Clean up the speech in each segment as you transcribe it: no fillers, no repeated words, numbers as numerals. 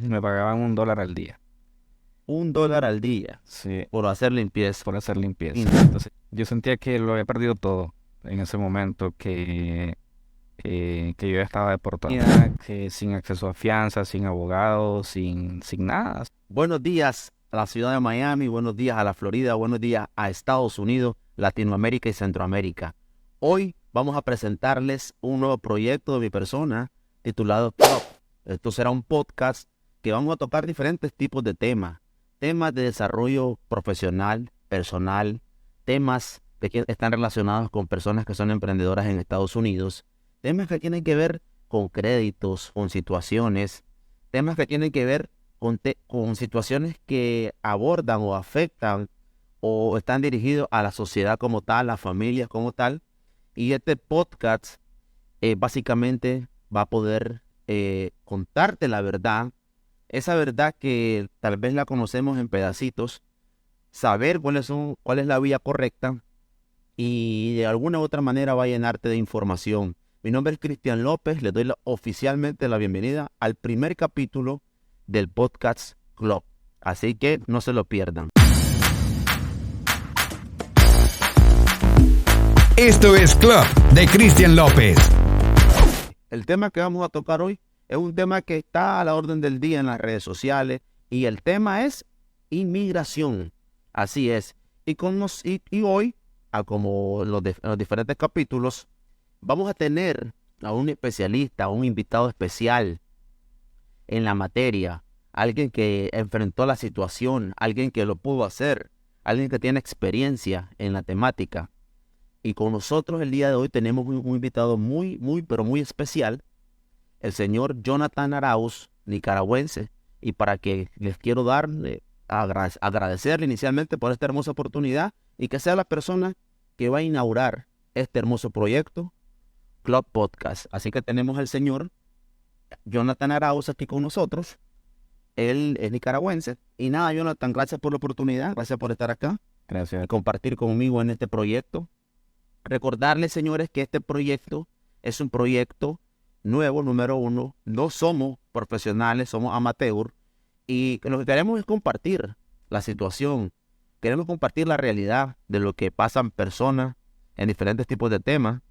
me pagaban $1 al día. $1 al día Sí, por hacer limpieza. por hacer limpieza. Y no. Entonces, yo sentía que lo había perdido todo en ese momento, que yo ya estaba deportado, que sin acceso a fianza, sin abogado, sin nada. Buenos días a la ciudad de Miami, buenos días a la Florida, buenos días a Estados Unidos, Latinoamérica y Centroamérica. Hoy vamos a presentarles un nuevo proyecto de mi persona titulado Club. Esto será un podcast que vamos a tocar diferentes tipos de temas de desarrollo profesional, personal, temas que están relacionados con personas que son emprendedoras en Estados Unidos, temas que tienen que ver con créditos, con situaciones, temas que tienen que ver con situaciones que abordan o afectan o están dirigidos a la sociedad como tal, a familias como tal. Y este podcast básicamente va a poder contarte la verdad, esa verdad que tal vez la conocemos en pedacitos, saber cuál es la vía correcta y de alguna u otra manera va a llenarte de información. Mi nombre es Cristian López, le doy oficialmente la bienvenida al primer capítulo del Podcast Club. Así que no se lo pierdan. Esto es Club de Cristian López. El tema que vamos a tocar hoy es un tema que está a la orden del día en las redes sociales y el tema es inmigración. Así es. Y hoy, como los diferentes capítulos, vamos a tener a un especialista, a un invitado especial en la materia, alguien que enfrentó la situación, alguien que lo pudo hacer, alguien que tiene experiencia en la temática. Y con nosotros el día de hoy tenemos un invitado pero muy especial, el señor Jonathan Arauz, nicaragüense. Y para que les quiero agradecerle inicialmente por esta hermosa oportunidad y que sea la persona que va a inaugurar este hermoso proyecto, Club Podcast. Así que tenemos al señor Jonathan Arauz aquí con nosotros. Él es nicaragüense. Y nada, Jonathan, gracias por la oportunidad, gracias por estar acá y Gracias. compartir conmigo en este proyecto. Recordarles, señores, que este proyecto es un proyecto nuevo, número uno. No somos profesionales, somos amateur. Y lo que queremos es compartir la situación. Queremos compartir la realidad de lo que pasan personas en diferentes tipos de temas.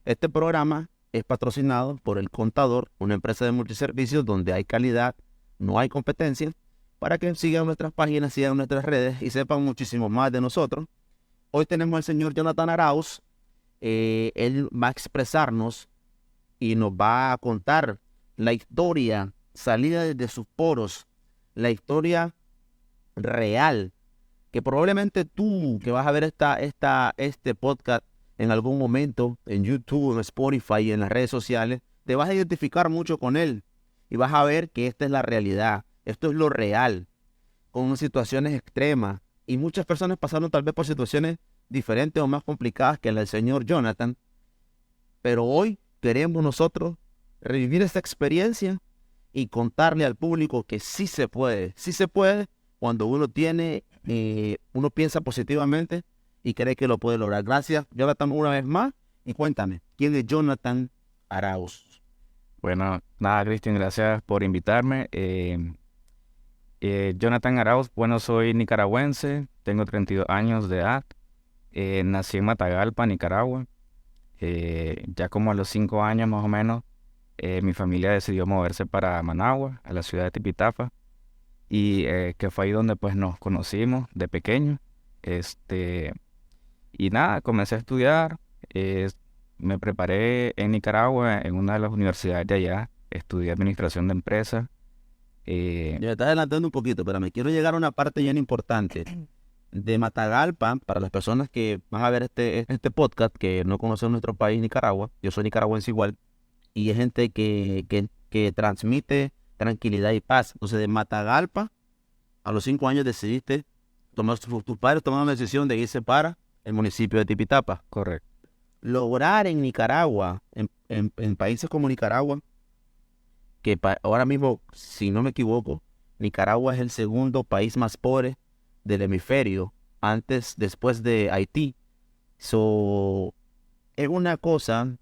Este programa es patrocinado por El Contador, una empresa de multiservicios donde hay calidad, no hay competencia, para que sigan nuestras páginas, sigan nuestras redes y sepan muchísimo más de nosotros. Hoy tenemos al señor Jonathan Arauz. Él va a expresarnos y nos va a contar la historia salida desde sus poros, la historia real, que probablemente tú que vas a ver este podcast en algún momento en YouTube, en Spotify y en las redes sociales, te vas a identificar mucho con él y vas a ver que esta es la realidad, esto es lo real, con situaciones extremas y muchas personas pasaron tal vez por situaciones diferentes o más complicadas que la del señor Jonathan, pero hoy queremos nosotros revivir esta experiencia y contarle al público que sí se puede cuando uno piensa positivamente y cree que lo puede lograr. Gracias, Jonathan, una vez más, y cuéntame, ¿quién es Jonathan Arauz? Bueno, nada, Cristian, gracias por invitarme. Jonathan Arauz, bueno, soy nicaragüense, tengo 32 años de edad, nací en Matagalpa, Nicaragua. Ya como a los 5 años más o menos, mi familia decidió moverse para Managua, a la ciudad de Tipitapa, y que fue ahí donde pues nos conocimos de pequeño. Y nada, comencé a estudiar, me preparé en Nicaragua, en una de las universidades de allá, estudié administración de empresas. Ya está adelantando un poquito, pero me quiero llegar a una parte bien importante. De Matagalpa, para las personas que van a ver este podcast, que no conocen nuestro país, Nicaragua, yo soy nicaragüense igual, y es gente que transmite tranquilidad y paz. Entonces, de Matagalpa, a los 5 años decidiste, tus padres tomaron la decisión de irse para el municipio de Tipitapa. Correcto. Lograr en Nicaragua, en países como Nicaragua, que ahora mismo, si no me equivoco, Nicaragua es el segundo país más pobre del hemisferio, después de Haití. Es una cosa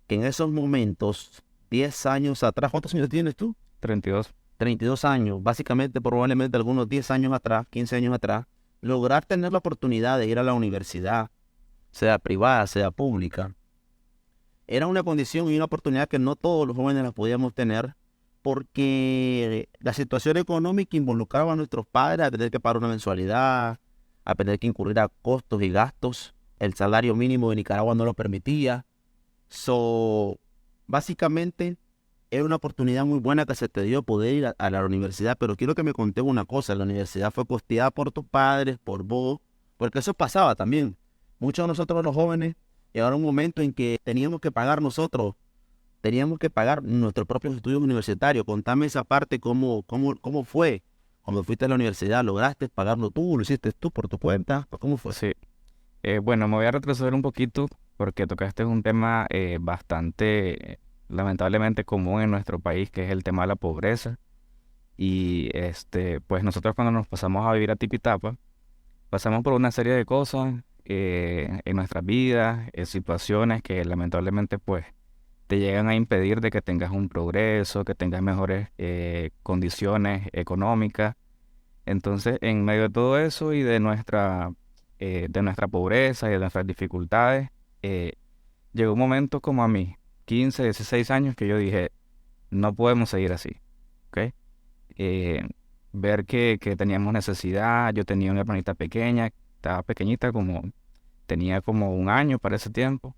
que en esos momentos, 10 años atrás, ¿cuántos años tienes tú? 32. 32 años, básicamente probablemente algunos 10 años atrás, 15 años atrás, lograr tener la oportunidad de ir a la universidad, sea privada, sea pública, era una condición y una oportunidad que no todos los jóvenes la podíamos tener porque la situación económica involucraba a nuestros padres a tener que pagar una mensualidad, a tener que incurrir a costos y gastos. El salario mínimo de Nicaragua no lo permitía. Básicamente, era una oportunidad muy buena que se te dio poder ir a la universidad, pero quiero que me conté una cosa, la universidad fue costeada por tus padres, por vos, porque eso pasaba también. Muchos de nosotros los jóvenes llegaron un momento en que teníamos que pagar nosotros, teníamos que pagar nuestros propios estudios universitarios. Contame esa parte, cómo fue cuando fuiste a la universidad, ¿lograste pagarlo tú, lo hiciste tú por tu cuenta? ¿Cómo fue? Sí. Bueno, me voy a retroceder un poquito porque tocaste un tema bastante, lamentablemente, común en nuestro país, que es el tema de la pobreza. Y pues nosotros cuando nos pasamos a vivir a Tipitapa, pasamos por una serie de cosas en nuestras vidas, situaciones que lamentablemente pues te llegan a impedir de que tengas un progreso, que tengas mejores condiciones económicas. Entonces, en medio de todo eso y de nuestra pobreza y de nuestras dificultades, llegó un momento como a mis 15, 16 años que yo dije, no podemos seguir así, ¿ok? Ver que teníamos necesidad, yo tenía una hermanita pequeña, estaba pequeñita, tenía como un año para ese tiempo,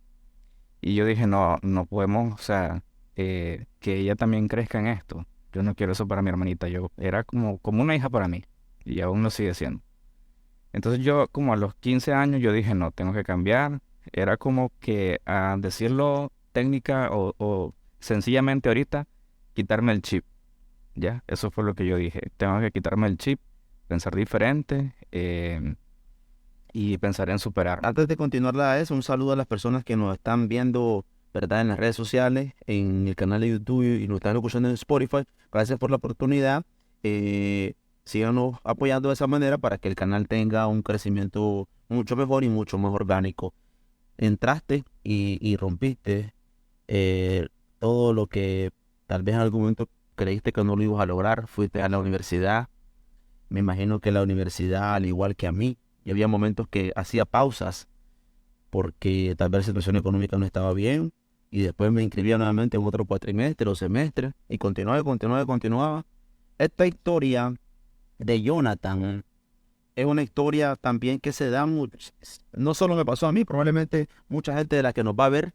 y yo dije, no podemos, o sea, que ella también crezca en esto. Yo no quiero eso para mi hermanita, yo era como una hija para mí, y aún lo sigue siendo. Entonces yo como a los 15 años yo dije, no, tengo que cambiar. Era como que, a decirlo técnica o sencillamente ahorita, quitarme el chip, ¿ya? Eso fue lo que yo dije. Tengo que quitarme el chip, pensar diferente y pensar en superarme. Antes de continuar eso, un saludo a las personas que nos están viendo, ¿verdad?, en las redes sociales, en el canal de YouTube y nos están escuchando en Spotify. Gracias por la oportunidad. Síganos apoyando de esa manera para que el canal tenga un crecimiento mucho mejor y mucho más orgánico. Entraste y rompiste todo lo que tal vez en algún momento creíste que no lo ibas a lograr. Fuiste a la universidad. Me imagino que la universidad, al igual que a mí, y había momentos que hacía pausas porque tal vez la situación económica no estaba bien, y después me inscribía nuevamente en otro cuatrimestre o semestre y continuaba. Esta historia de Jonathan es una historia también que se da mucho. No solo me pasó a mí, probablemente mucha gente de la que nos va a ver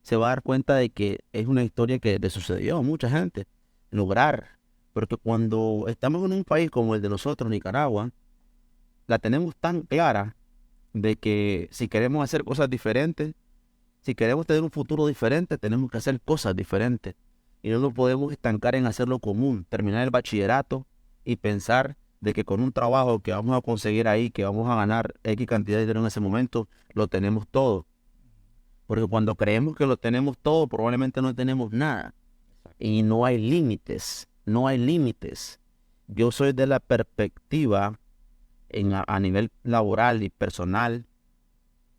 se va a dar cuenta de que es una historia que le sucedió a mucha gente lograr, porque cuando estamos en un país como el de nosotros, Nicaragua, la tenemos tan clara de que si queremos hacer cosas diferentes, si queremos tener un futuro diferente, tenemos que hacer cosas diferentes. Y no nos podemos estancar en hacer lo común, terminar el bachillerato y pensar de que con un trabajo que vamos a conseguir ahí, que vamos a ganar X cantidad de dinero en ese momento, lo tenemos todo. Porque cuando creemos que lo tenemos todo, probablemente no tenemos nada. Y no hay límites, no hay límites. Yo soy de la perspectiva a nivel laboral y personal,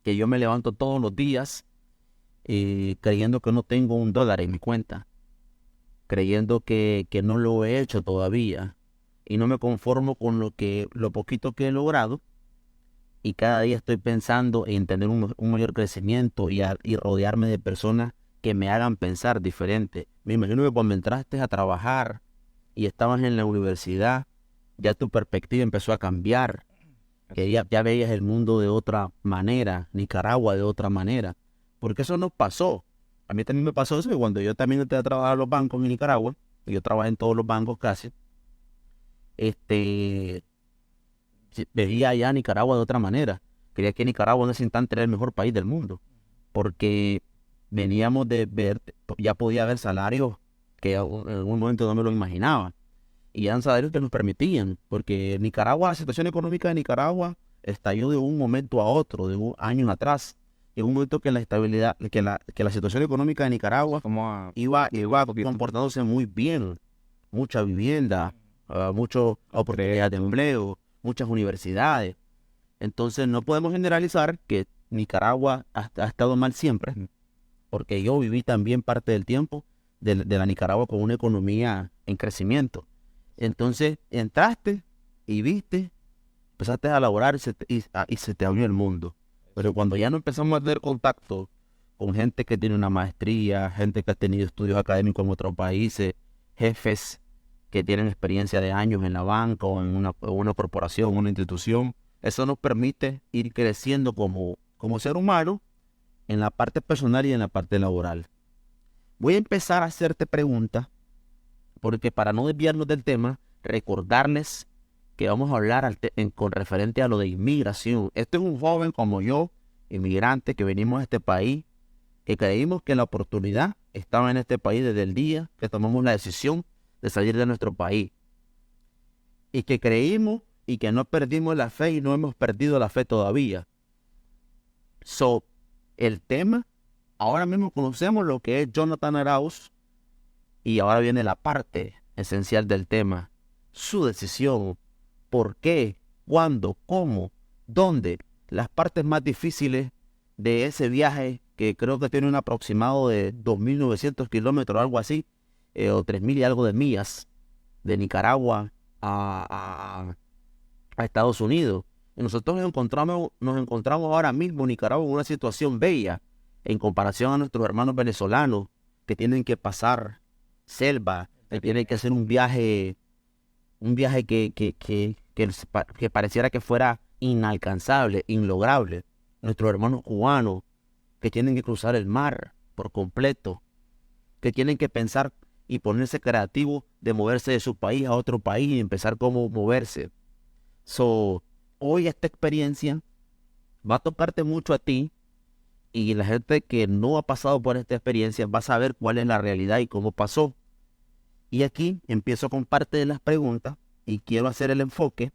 que yo me levanto todos los días creyendo que no tengo $1 en mi cuenta, creyendo que no lo he hecho todavía, y no me conformo con lo poquito que he logrado, y cada día estoy pensando en tener un mayor crecimiento y rodearme de personas que me hagan pensar diferente. Me imagino que cuando entraste a trabajar y estabas en la universidad, ya tu perspectiva empezó a cambiar, que ya veías el mundo de otra manera, Nicaragua de otra manera, porque eso nos pasó. A mí también me pasó eso, que cuando yo también entré a trabajar en los bancos en Nicaragua, y yo trabajé en todos los bancos casi, veía allá a Nicaragua de otra manera. Creía que Nicaragua en ese instante era el mejor país del mundo, porque veníamos de ver, ya podía haber salarios que en algún momento no me lo imaginaba, y eran salarios que nos permitían, porque Nicaragua, la situación económica de Nicaragua estalló de un momento a otro, de años atrás. En un momento que la estabilidad, que la situación económica de Nicaragua iba comportándose muy bien, mucha vivienda, muchas oportunidades de empleo, muchas universidades. Entonces no podemos generalizar que Nicaragua ha estado mal siempre, porque yo viví también parte del tiempo de la Nicaragua con una economía en crecimiento. Entonces entraste y viste, empezaste a laborar y se te abrió el mundo. Pero cuando ya no empezamos a tener contacto con gente que tiene una maestría, gente que ha tenido estudios académicos en otros países, jefes que tienen experiencia de años en la banca o en una corporación, una institución, eso nos permite ir creciendo como ser humano en la parte personal y en la parte laboral. Voy a empezar a hacerte preguntas, porque para no desviarnos del tema, recordarles que vamos a hablar con referente a lo de inmigración. Este es un joven como yo, inmigrante, que venimos a este país, que creímos que la oportunidad estaba en este país desde el día que tomamos la decisión de salir de nuestro país. Y que creímos y que no perdimos la fe y no hemos perdido la fe todavía. El tema, ahora mismo conocemos lo que es Jonathan Arauz y ahora viene la parte esencial del tema. Su decisión, por qué, cuándo, cómo, dónde, las partes más difíciles de ese viaje que creo que tiene un aproximado de 2.900 kilómetros, algo así, o 3.000 y algo de millas, de Nicaragua a Estados Unidos. Y nosotros nos encontramos ahora mismo en Nicaragua en una situación bella en comparación a nuestros hermanos venezolanos que tienen que pasar selva, que tienen que hacer un viaje que pareciera que fuera inalcanzable, inlograble. Nuestros hermanos cubanos que tienen que cruzar el mar por completo, que tienen que pensar y ponerse creativos de moverse de su país a otro país y empezar cómo moverse. Hoy esta experiencia va a tocarte mucho a ti, y la gente que no ha pasado por esta experiencia va a saber cuál es la realidad y cómo pasó. Y aquí empiezo con parte de las preguntas y quiero hacer el enfoque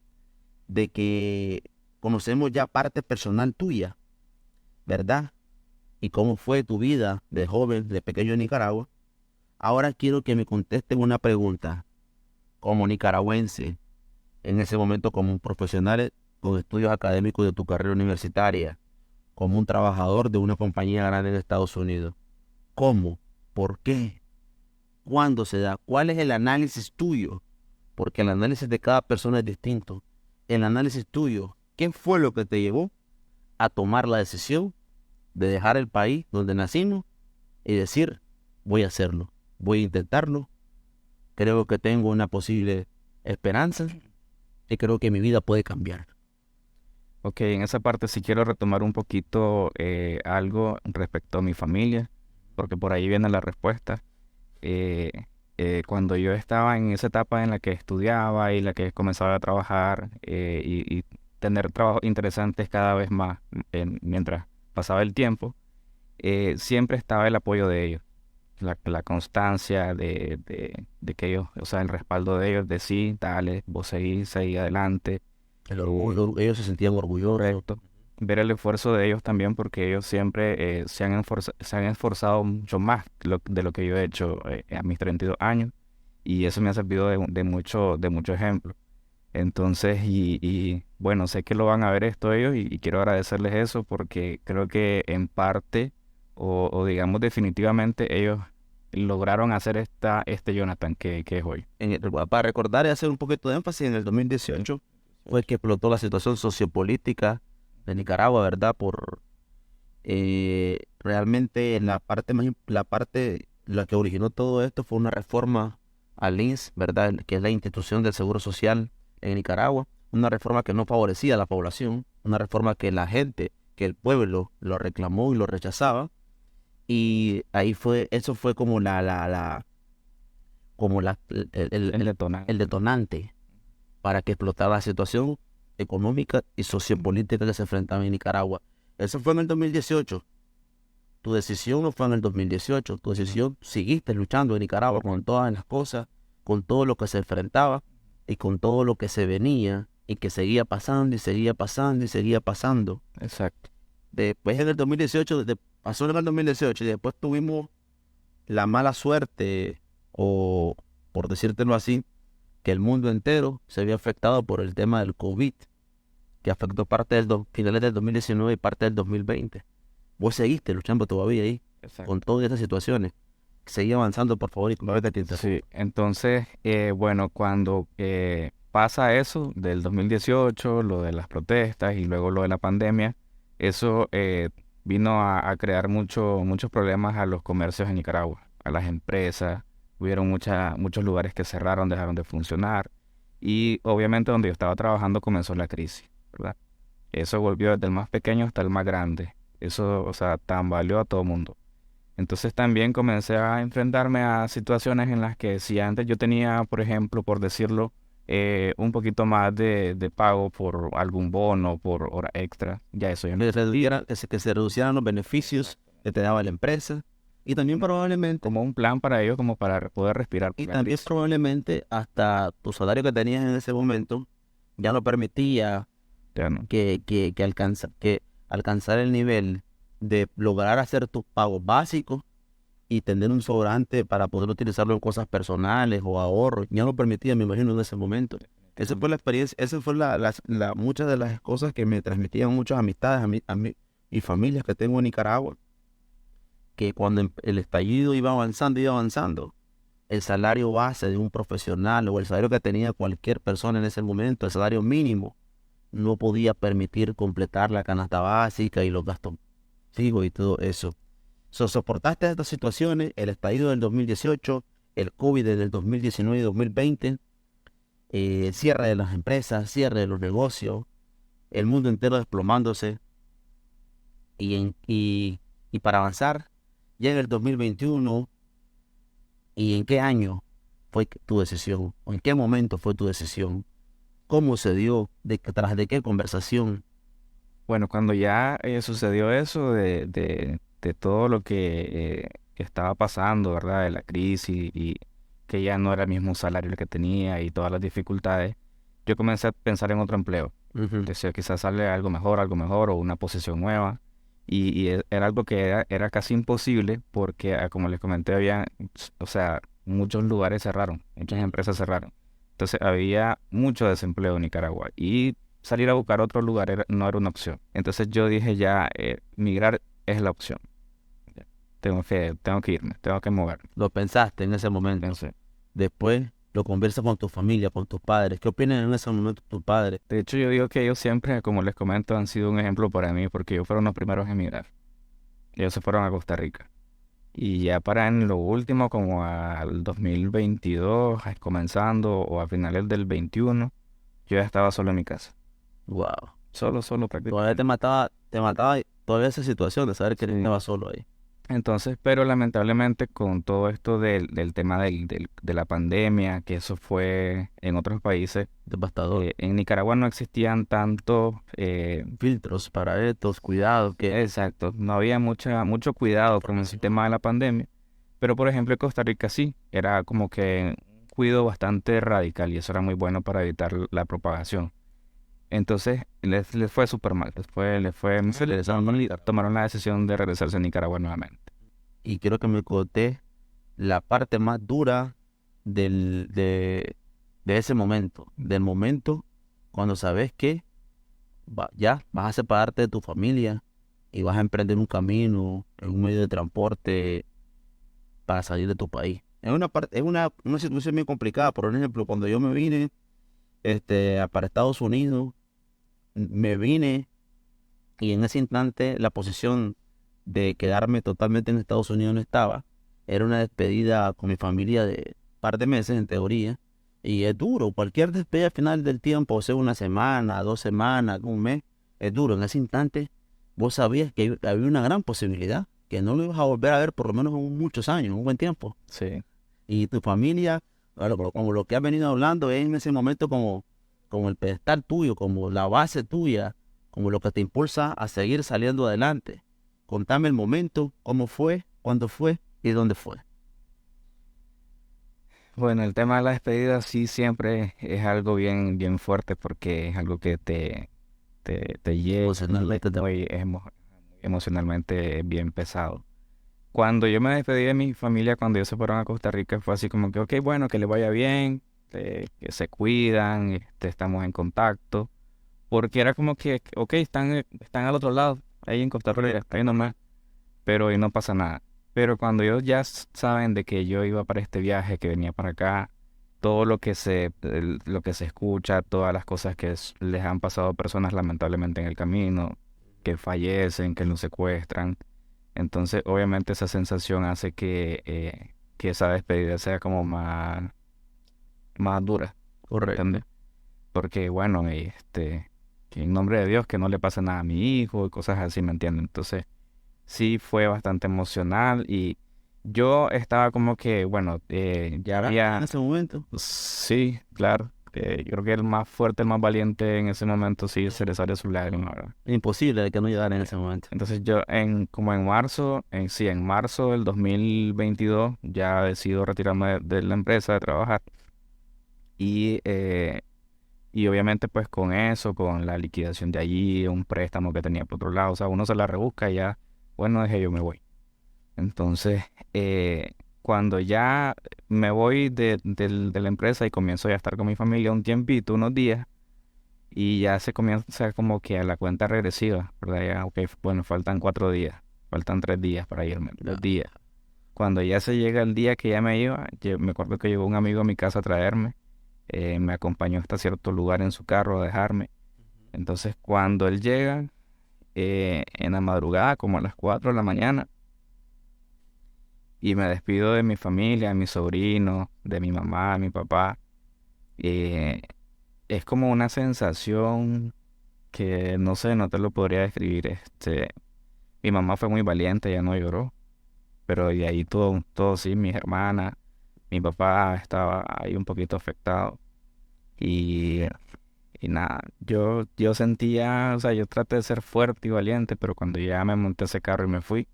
de que conocemos ya parte personal tuya, ¿verdad? Y cómo fue tu vida de joven, de pequeño en Nicaragua. Ahora quiero que me contesten una pregunta. Como nicaragüense, en ese momento como un profesional con estudios académicos de tu carrera universitaria, como un trabajador de una compañía grande en Estados Unidos. ¿Cómo? ¿Por qué? ¿Cuándo se da? ¿Cuál es el análisis tuyo? Porque el análisis de cada persona es distinto. El análisis tuyo, ¿qué fue lo que te llevó a tomar la decisión de dejar el país donde nacimos y decir, voy a hacerlo, voy a intentarlo, creo que tengo una posible esperanza y creo que mi vida puede cambiar? Ok, en esa parte sí quiero retomar un poquito algo respecto a mi familia, porque por ahí viene la respuesta. Eh, Cuando yo estaba en esa etapa en la que estudiaba y la que comenzaba a trabajar y tener trabajos interesantes cada vez más mientras pasaba el tiempo, siempre estaba el apoyo de ellos, la constancia de que ellos, o sea, el respaldo de ellos, de sí, dale, vos seguí adelante. El orgullo, ellos se sentían orgullosos. Correcto. Ver el esfuerzo de ellos también, porque ellos siempre se han esforzado mucho más de lo que yo he hecho a mis 32 años, y eso me ha servido de mucho ejemplo. Entonces, bueno, sé que lo van a ver esto ellos, y quiero agradecerles eso, porque creo que en parte, o digamos definitivamente, ellos lograron hacer este Jonathan que es hoy. Para recordar y hacer un poquito de énfasis, en el 2018 fue que explotó la situación sociopolítica de Nicaragua, ¿verdad? Realmente la que originó todo esto fue una reforma al INSS, ¿verdad? Que es la institución del Seguro Social en Nicaragua. Una reforma que no favorecía a la población, una reforma que que el pueblo lo reclamó y lo rechazaba. Y eso fue como el detonante para que explotara la situación económica y sociopolítica que se enfrentaba en Nicaragua. Eso fue en el 2018. Tu decisión no fue en el 2018. Tu decisión, seguiste luchando en Nicaragua con todas las cosas, con todo lo que se enfrentaba y con todo lo que se venía y que seguía pasando y seguía pasando y seguía pasando. Exacto. Después en el 2018, pasó en el 2018 y después tuvimos la mala suerte, o por decírtelo así, que el mundo entero se había afectado por el tema del COVID, que afectó finales del 2019 y parte del 2020. Vos seguiste luchando todavía ahí, Exacto. con todas esas situaciones. seguí avanzando, por favor, y ahorita te interrumpo. Sí, entonces, bueno, cuando pasa eso del 2018, lo de las protestas y luego lo de la pandemia, eso vino a crear muchos problemas a los comercios en Nicaragua, a las empresas. Hubieron muchos lugares que cerraron, dejaron de funcionar y obviamente donde yo estaba trabajando comenzó la crisis, ¿verdad? Eso volvió desde el más pequeño hasta el más grande. Eso, o sea, tambaleó a todo mundo. Entonces también comencé a enfrentarme a situaciones en las que si antes yo tenía, por ejemplo, por decirlo, un poquito más de pago por algún bono, por hora extra, ya eso ya no. Que se reducieran los beneficios que te daba la empresa. Y también probablemente, Como un plan para ellos, como para poder respirar. y por la también crisis. probablemente hasta tu salario que tenías en ese momento ya no permitía Ya no. que alcanzar el nivel de lograr hacer tus pagos básicos y tener un sobrante para poder utilizarlo en cosas personales o ahorros. Ya no permitía, me imagino, en ese momento. Esa fue la experiencia, esa fue muchas de las cosas que me transmitían muchas amistades a mí y familias que tengo en Nicaragua, que cuando el estallido iba avanzando, el salario base de un profesional o el salario que tenía cualquier persona en ese momento, el salario mínimo, no podía permitir completar la canasta básica y los gastos fijos y todo eso. Soportaste estas situaciones, el estallido del 2018, el COVID del 2019 y 2020, el cierre de las empresas, cierre de los negocios, el mundo entero desplomándose. Y para avanzar, llega el 2021, ¿y en qué año fue tu decisión? ¿O en qué momento fue tu decisión? ¿Cómo se dio? ¿Tras de qué conversación? Bueno, cuando ya sucedió eso de todo lo que estaba pasando, ¿verdad? De la crisis y que ya no era el mismo salario el que tenía y todas las dificultades, yo comencé a pensar en otro empleo. Ujú. Decía, quizás sale algo mejor o una posición nueva. Y era algo que era casi imposible porque, como les comenté, había, o sea, muchos lugares cerraron, muchas empresas cerraron. Entonces había mucho desempleo en Nicaragua y salir a buscar otro lugar no era una opción. Entonces yo dije ya, migrar es la opción. Ya, tengo que irme, tengo que moverme. Lo pensaste en ese momento. Entonces, Después lo conversas con tu familia, con tus padres. ¿Qué opinan en ese momento tus padres? de hecho, yo digo que ellos siempre, como les comento, han sido un ejemplo para mí porque ellos fueron los primeros en emigrar. Ellos se fueron a Costa Rica. Y ya para en lo último, como al 2022, comenzando o a finales del 21, yo ya estaba solo en mi casa. Wow. Solo Todavía prácticamente. te mataba todavía esa situación de saber que Sí. estabas solo ahí. Entonces, pero lamentablemente con todo esto del tema de la pandemia, que eso fue en otros países, Devastador. en Nicaragua no existían tanto, Filtros para estos, cuidados, que exacto, no había mucho cuidado con el tema de la pandemia, pero por ejemplo en Costa Rica sí, era como que un cuidado bastante radical y eso era muy bueno para evitar la propagación. Entonces les fue súper mal, tomaron la decisión de regresarse a Nicaragua nuevamente. y quiero que me conté la parte más dura de ese momento, del momento cuando sabes que ya vas a separarte de tu familia y vas a emprender un camino en un medio de transporte para salir de tu país. Es una situación bien complicada. Por ejemplo, cuando yo me vine para Estados Unidos, me vine y en ese instante la posición de quedarme totalmente en Estados Unidos no estaba. Era una despedida con mi familia de un par de meses en teoría. Y es duro, cualquier despedida al final del tiempo, o sea, una semana, 2 semanas, un mes, es duro. En ese instante vos sabías que había una gran posibilidad, que no lo ibas a volver a ver por lo menos en muchos años, un buen tiempo. Sí. Y tu familia, bueno, como lo que has venido hablando, es en ese momento como el pedestal tuyo, como la base tuya, como lo que te impulsa a seguir saliendo adelante. Contame el momento, cómo fue, cuándo fue y dónde fue. Bueno, el tema de la despedida sí siempre es algo bien fuerte porque es algo que te llega Emocionalmente te- emocionalmente bien pesado. Cuando yo me despedí de mi familia, cuando ellos se fueron a Costa Rica, fue así como que, ok, bueno, que les vaya bien, que se cuidan, estamos en contacto, porque era como que, ok, están al otro lado, ahí en Costa Rica, ahí nomás, pero ahí no pasa nada. Pero cuando ellos ya saben de que yo iba para este viaje, que venía para acá, todo lo que se escucha, todas las cosas que les han pasado a personas lamentablemente en el camino, que fallecen, que los secuestran. Entonces, obviamente esa sensación hace que esa despedida sea como más dura, Correcto. ¿entiendes? Porque, bueno, que en nombre de Dios, que no le pase nada a mi hijo y cosas así, ¿me entiendes? Entonces, sí fue bastante emocional y yo estaba como que, bueno, ya En había, ese momento. sí, claro, yo creo que el más fuerte, el más valiente en ese momento sí se le salió su lágrima, ¿verdad? Imposible de que no llegara en ese momento. Entonces yo como en marzo, en marzo del 2022 ya decido retirarme de la empresa de trabajar y, eh, y obviamente pues con eso, con la liquidación de allí, un préstamo que tenía por otro lado, o sea, uno se la rebusca y ya, bueno, dije yo me voy. Entonces, cuando ya me voy de la empresa y comienzo ya a estar con mi familia un tiempito, unos días, y ya se comienza como que a la cuenta regresiva, ¿verdad? Ya, ok, bueno, faltan 4 días, faltan 3 días para irme, Ya. 2 días. Cuando ya se llega el día que ya me iba, me acuerdo que llegó un amigo a mi casa a traerme, me acompañó hasta cierto lugar en su carro a dejarme. Entonces, cuando él llega, en la madrugada, como a las 4 de la mañana, y me despido de mi familia, de mis sobrinos, de mi mamá, de mi papá, eh, es como una sensación que no sé, no te lo podría describir. Mi mamá fue muy valiente, ella no lloró, pero de ahí todo sí, mis hermanas, mi papá estaba ahí un poquito afectado y, y nada, yo sentía, o sea, yo traté de ser fuerte y valiente, pero cuando ya me monté a ese carro y me fui,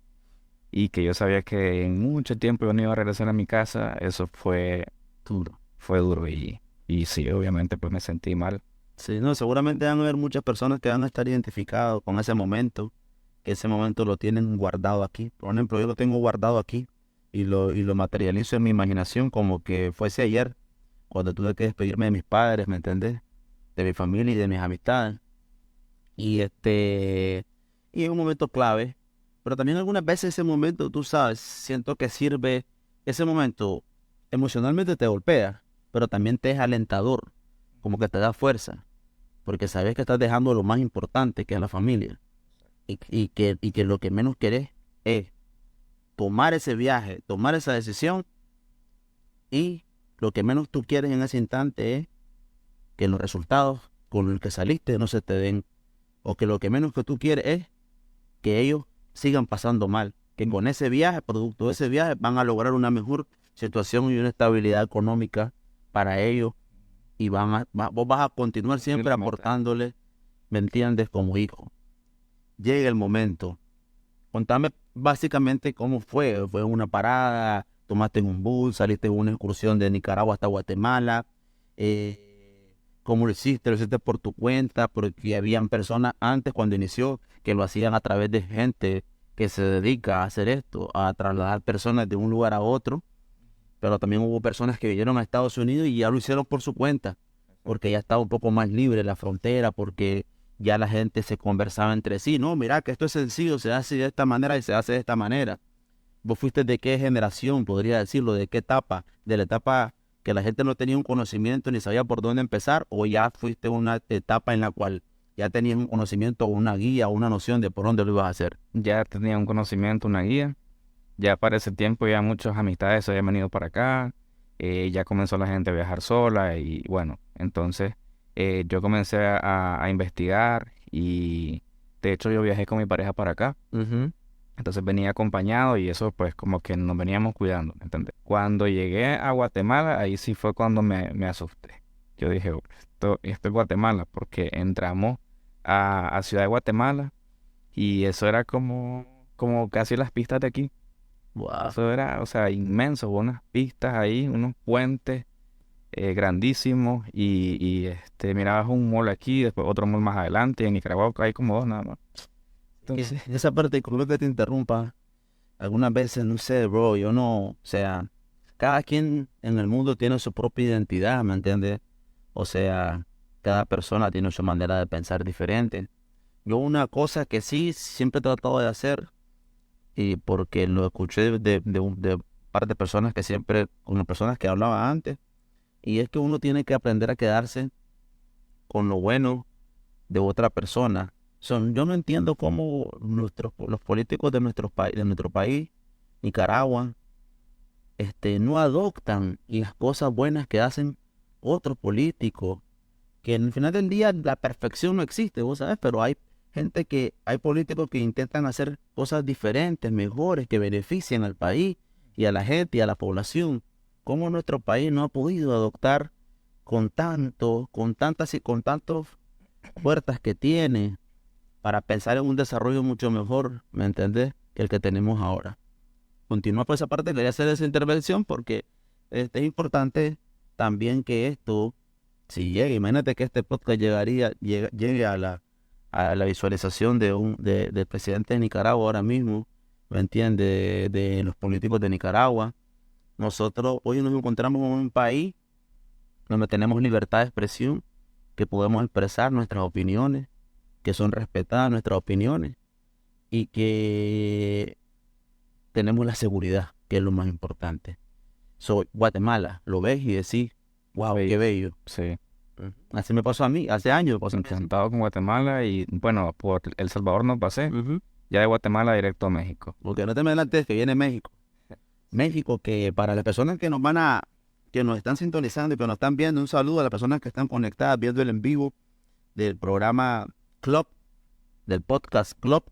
y que yo sabía que en mucho tiempo yo no iba a regresar a mi casa, eso Duro. fue duro y sí, obviamente pues me sentí mal. Sí, no, seguramente van a haber muchas personas que van a estar identificados con ese momento, que ese momento lo tienen guardado aquí. Por ejemplo, yo lo tengo guardado aquí y lo materializo en mi imaginación como que fuese ayer, cuando tuve que despedirme de mis padres, ¿me entendés? De mi familia y de mis amistades. Y es un momento clave, pero también algunas veces ese momento, tú sabes, siento que sirve, ese momento emocionalmente te golpea, pero también te es alentador, como que te da fuerza, porque sabes que estás dejando lo más importante, que es la familia, y que lo que menos querés es tomar ese viaje, tomar esa decisión, y lo que menos tú quieres en ese instante es que los resultados con los que saliste no se te den, o que lo que menos que tú quieres es que ellos sigan pasando mal, que con ese viaje, producto de ese viaje, van a lograr una mejor situación y una estabilidad económica para ellos y vos vas a continuar siempre la meta. aportándole, ¿me entiendes? Como hijo. Llega el momento. Contame básicamente cómo fue. ¿Fue una parada? ¿Tomaste un bus? ¿Saliste en una excursión de Nicaragua hasta Guatemala? ¿Cómo lo hiciste? ¿Lo hiciste por tu cuenta? Porque habían personas antes, cuando inició, que lo hacían a través de gente que se dedica a hacer esto, a trasladar personas de un lugar a otro. Pero también hubo personas que vinieron a Estados Unidos y ya lo hicieron por su cuenta, porque ya estaba un poco más libre la frontera, porque ya la gente se conversaba entre sí. No, mira que esto es sencillo, se hace de esta manera y se hace de esta manera. ¿Vos fuiste de qué generación, podría decirlo, de qué etapa? ¿De la etapa que la gente no tenía un conocimiento ni sabía por dónde empezar, o ya fuiste una etapa en la cual ya tenías un conocimiento, una guía, una noción de por dónde lo ibas a hacer? Ya tenía un conocimiento, una guía. Ya para ese tiempo ya muchas amistades se habían venido para acá. Ya comenzó la gente a viajar sola y bueno, entonces yo comencé a investigar y de hecho yo viajé con mi pareja para acá. Entonces venía acompañado y eso pues como que nos veníamos cuidando, ¿me entiendes? Cuando llegué a Guatemala, ahí sí fue cuando me asusté. Yo dije, "Oh, esto es Guatemala", porque entramos a Ciudad de Guatemala y eso era como casi las pistas de aquí. Wow. Eso era, o sea, inmenso, unas pistas ahí, unos puentes grandísimos mirabas un mall aquí, después otro mall más adelante, y en Nicaragua hay como dos nada más. Entonces, Esa parte, disculpe que te interrumpa, algunas veces, no sé, bro, yo no, o sea, cada quien en el mundo tiene su propia identidad, ¿me entiendes? O sea, cada persona tiene su manera de pensar diferente. Yo una cosa que sí siempre he tratado de hacer y porque lo escuché de un par de personas que siempre, con las personas que hablaba antes, y es que uno tiene que aprender a quedarse con lo bueno de otra persona. Yo no entiendo cómo los políticos de nuestro país, Nicaragua, no adoptan las cosas buenas que hacen otros políticos, que en el final del día la perfección no existe, vos sabes, pero hay hay políticos que intentan hacer cosas diferentes, mejores, que beneficien al país y a la gente y a la población. ¿Cómo nuestro país no ha podido adoptar con tantas puertas que tiene para pensar en un desarrollo mucho mejor, ¿me entendés?, que el que tenemos ahora? Continúa por esa parte, quería hacer esa intervención porque es importante también que esto, si llega, imagínate que este podcast llegue a la visualización del presidente de Nicaragua ahora mismo, ¿me entiendes?, de los políticos de Nicaragua. Nosotros hoy nos encontramos en un país donde tenemos libertad de expresión, que podemos expresar nuestras opiniones, que son respetadas nuestras opiniones y que tenemos la seguridad, que es lo más importante. Soy Guatemala, lo ves y decís, wow, qué bello. Sí. Así me pasó a mí, hace años. Pues encantado con Guatemala y bueno, por El Salvador no pasé, ya de Guatemala directo a México. Porque no te me adelantes que viene México. México, que para las personas que que nos están sintonizando y que nos están viendo, un saludo a las personas que están conectadas viendo el en vivo del programa Club, del podcast Club,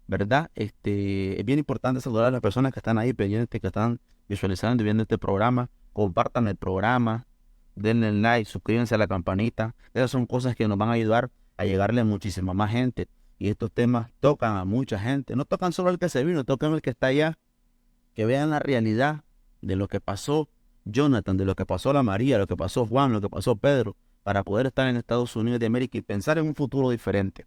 ¿verdad? Es bien importante saludar a las personas que están ahí pendientes, que están visualizando y viendo este programa. Compartan el programa, denle el like, suscríbanse a la campanita. Esas son cosas que nos van a ayudar a llegarle a muchísima más gente. Y estos temas tocan a mucha gente. No tocan solo al que se vino, tocan al que está allá. Que vean la realidad de lo que pasó Jonathan, de lo que pasó la María, lo que pasó Juan, lo que pasó Pedro, para poder estar en Estados Unidos de América y pensar en un futuro diferente.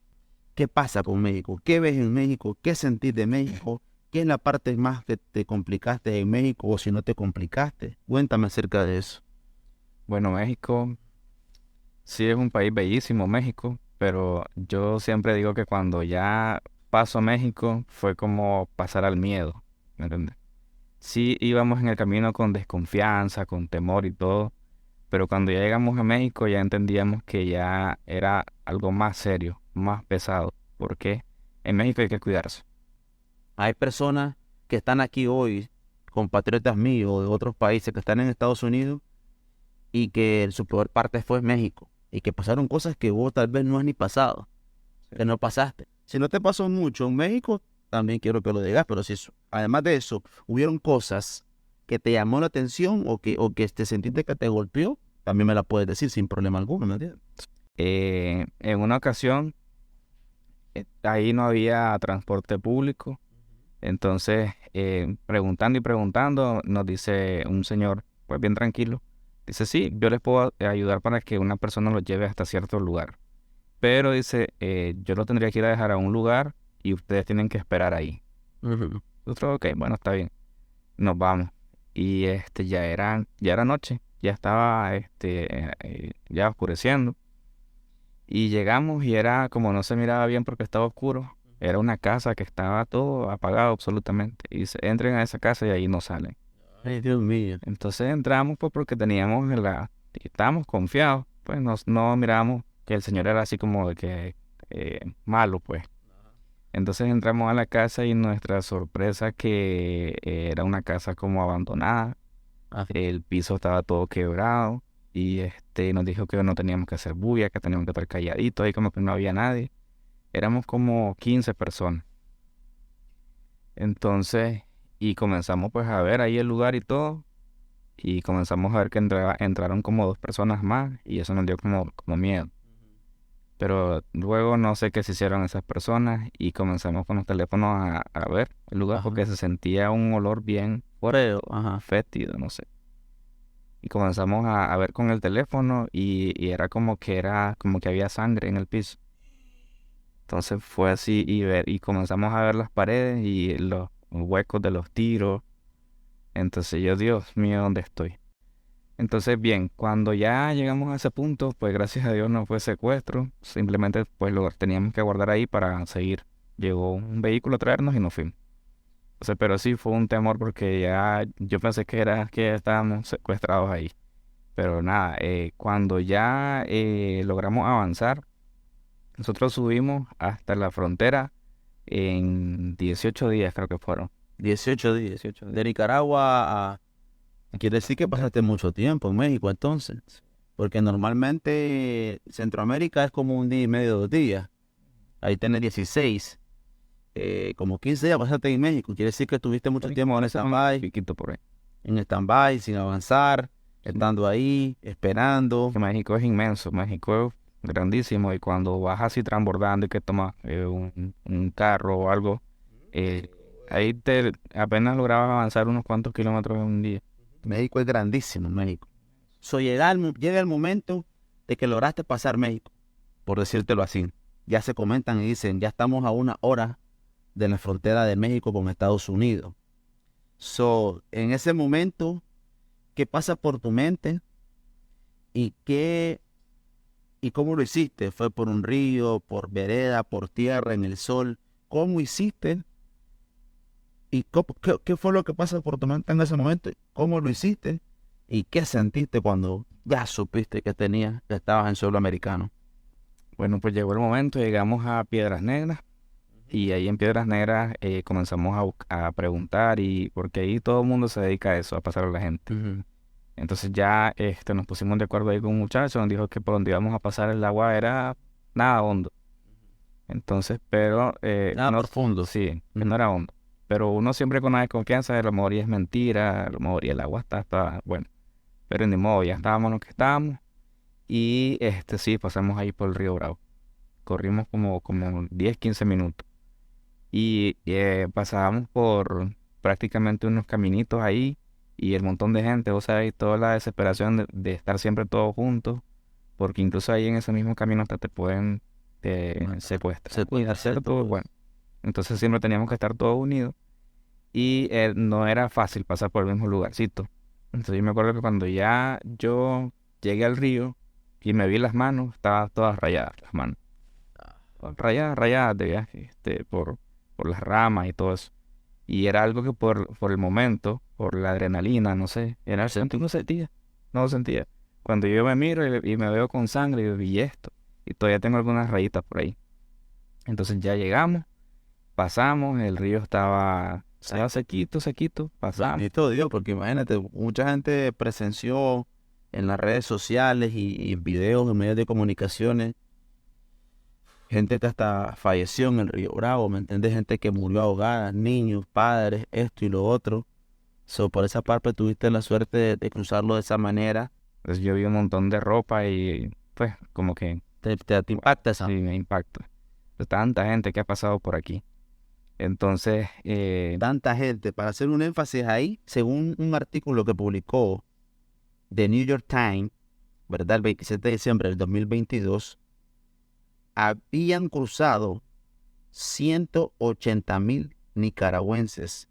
¿Qué pasa con México? ¿Qué ves en México? ¿Qué sentís de México? ¿Qué es la parte más que te complicaste en México o si no te complicaste? Cuéntame acerca de eso. Bueno, México sí es un país bellísimo, México, pero yo siempre digo que cuando ya paso a México fue como pasar al miedo, ¿me entiendes? Sí íbamos en el camino con desconfianza, con temor y todo, pero cuando ya llegamos a México ya entendíamos que ya era algo más serio, más pesado, porque en México hay que cuidarse. Hay personas que están aquí hoy, compatriotas míos de otros países que están en Estados Unidos y que su peor parte fue México y que pasaron cosas que vos tal vez no has ni pasado, que no pasaste. Si no te pasó mucho en México, también quiero que lo digas, pero si eso, además de eso, hubieron cosas que te llamó la atención o que te sentiste que te golpeó, también me la puedes decir sin problema alguno, ¿me entiendes? En una ocasión, ahí no había transporte público, entonces preguntando y preguntando, nos dice un señor, pues bien tranquilo, dice, sí, yo les puedo ayudar para que una persona lo lleve hasta cierto lugar, pero dice, yo lo tendría que ir a dejar a un lugar y ustedes tienen que esperar ahí. Nosotros, ok, bueno, está bien, nos vamos. Y ya era noche, ya estaba ya oscureciendo. Y llegamos y era como no se miraba bien porque estaba oscuro. Era una casa que estaba todo apagado absolutamente. Y dice, entren a esa casa y ahí no salen. Ay, Dios mío. Entonces entramos pues porque teníamos estábamos confiados. Pues no mirábamos que el señor era así como de que malo pues. Entonces entramos a la casa y nuestra sorpresa que era una casa como abandonada. El piso estaba todo quebrado y nos dijo que no teníamos que hacer bulla, que teníamos que estar calladitos, ahí como que no había nadie. Éramos como 15 personas. Entonces, y comenzamos pues a ver ahí el lugar y todo. Y comenzamos a ver que entraron como 2 personas más y eso nos dio como miedo. Pero luego no sé qué se hicieron esas personas y comenzamos con los teléfonos a ver el lugar porque se sentía un olor bien fuerte, fétido, no sé. Y comenzamos a ver con el teléfono y era como que había sangre en el piso. Entonces fue así y comenzamos a ver las paredes y los huecos de los tiros. Entonces yo, Dios mío, ¿dónde estoy? Entonces, bien, cuando ya llegamos a ese punto, pues gracias a Dios no fue secuestro, simplemente pues lo teníamos que guardar ahí para seguir. Llegó un vehículo a traernos y nos fuimos. O sea, pero sí fue un temor porque ya yo pensé que ya estábamos secuestrados ahí. Pero nada, cuando ya logramos avanzar, nosotros subimos hasta la frontera en 18 días, creo que fueron. 18 días. 18 días. De Nicaragua a... Quiere decir que pasaste mucho tiempo en México entonces. Porque normalmente Centroamérica es como un día y medio, 2 días. Ahí tenés 16. Como 15 días pasaste en México. Quiere decir que estuviste mucho tiempo en stand-by. Piquito por ahí. En stand-by, sin avanzar, estando ahí, esperando. Que México es inmenso, México es grandísimo y cuando vas así transbordando y que tomas un carro o algo, ahí te apenas lograbas avanzar unos cuantos kilómetros en un día. México es grandísimo, México. Llega el momento de que lograste pasar México, por decírtelo así. Ya se comentan y dicen, ya estamos a 1 hora de la frontera de México con Estados Unidos. En ese momento, ¿qué pasa por tu mente? ¿Y cómo lo hiciste? ¿Fue por un río, por vereda, por tierra, en el sol? ¿Cómo hiciste? ¿Y qué fue lo que pasa por tu mente en ese momento? ¿Cómo lo hiciste? ¿Y qué sentiste cuando ya supiste que estabas en suelo americano? Bueno, pues llegó el momento, llegamos a Piedras Negras y ahí en Piedras Negras comenzamos a preguntar y porque ahí todo el mundo se dedica a eso, a pasar a la gente. Entonces ya nos pusimos de acuerdo ahí con un muchacho, nos dijo que por donde íbamos a pasar el agua era nada hondo. Entonces, pero... Nada no, profundo. sí, que no era hondo. Pero uno siempre con la desconfianza de a lo mejor y es mentira, a lo mejor y el agua está bueno. Pero ni modo, ya estábamos lo que estábamos. Y sí, pasamos ahí por el río Bravo. Corrimos como 10, 15 minutos. Y pasábamos por prácticamente unos caminitos ahí y el montón de gente, o sea, y toda la desesperación de estar siempre todos juntos, porque incluso ahí en ese mismo camino hasta te pueden secuestrar. ¿Cierto? Bueno, entonces siempre teníamos que estar todos unidos y no era fácil pasar por el mismo lugarcito. Entonces yo me acuerdo que cuando ya yo llegué al río y me vi las manos, estaban todas rayadas las manos. Rayadas de viaje, por las ramas y todo eso. Y era algo que por el momento, por la adrenalina, no sé, era algo que no lo sentía. Cuando yo me miro y me veo con sangre, yo vi esto. Y todavía tengo algunas rayitas por ahí. Entonces ya llegamos, pasamos, el río estaba sequito, pasamos. Y todo Dios, porque imagínate, mucha gente presenció en las redes sociales y en videos, en medios de comunicaciones, gente que hasta falleció en el Río Bravo, ¿me entiendes? Gente que murió ahogada, niños, padres, esto y lo otro. Por esa parte tuviste la suerte de cruzarlo de esa manera. Entonces yo vi un montón de ropa y pues como que Te impacta esa. sí, me impacta. De tanta gente que ha pasado por aquí. Entonces, Tanta gente. Para hacer un énfasis ahí, según un artículo que publicó The New York Times, ¿verdad? El 27 de diciembre del 2022, habían cruzado 180,000 nicaragüenses.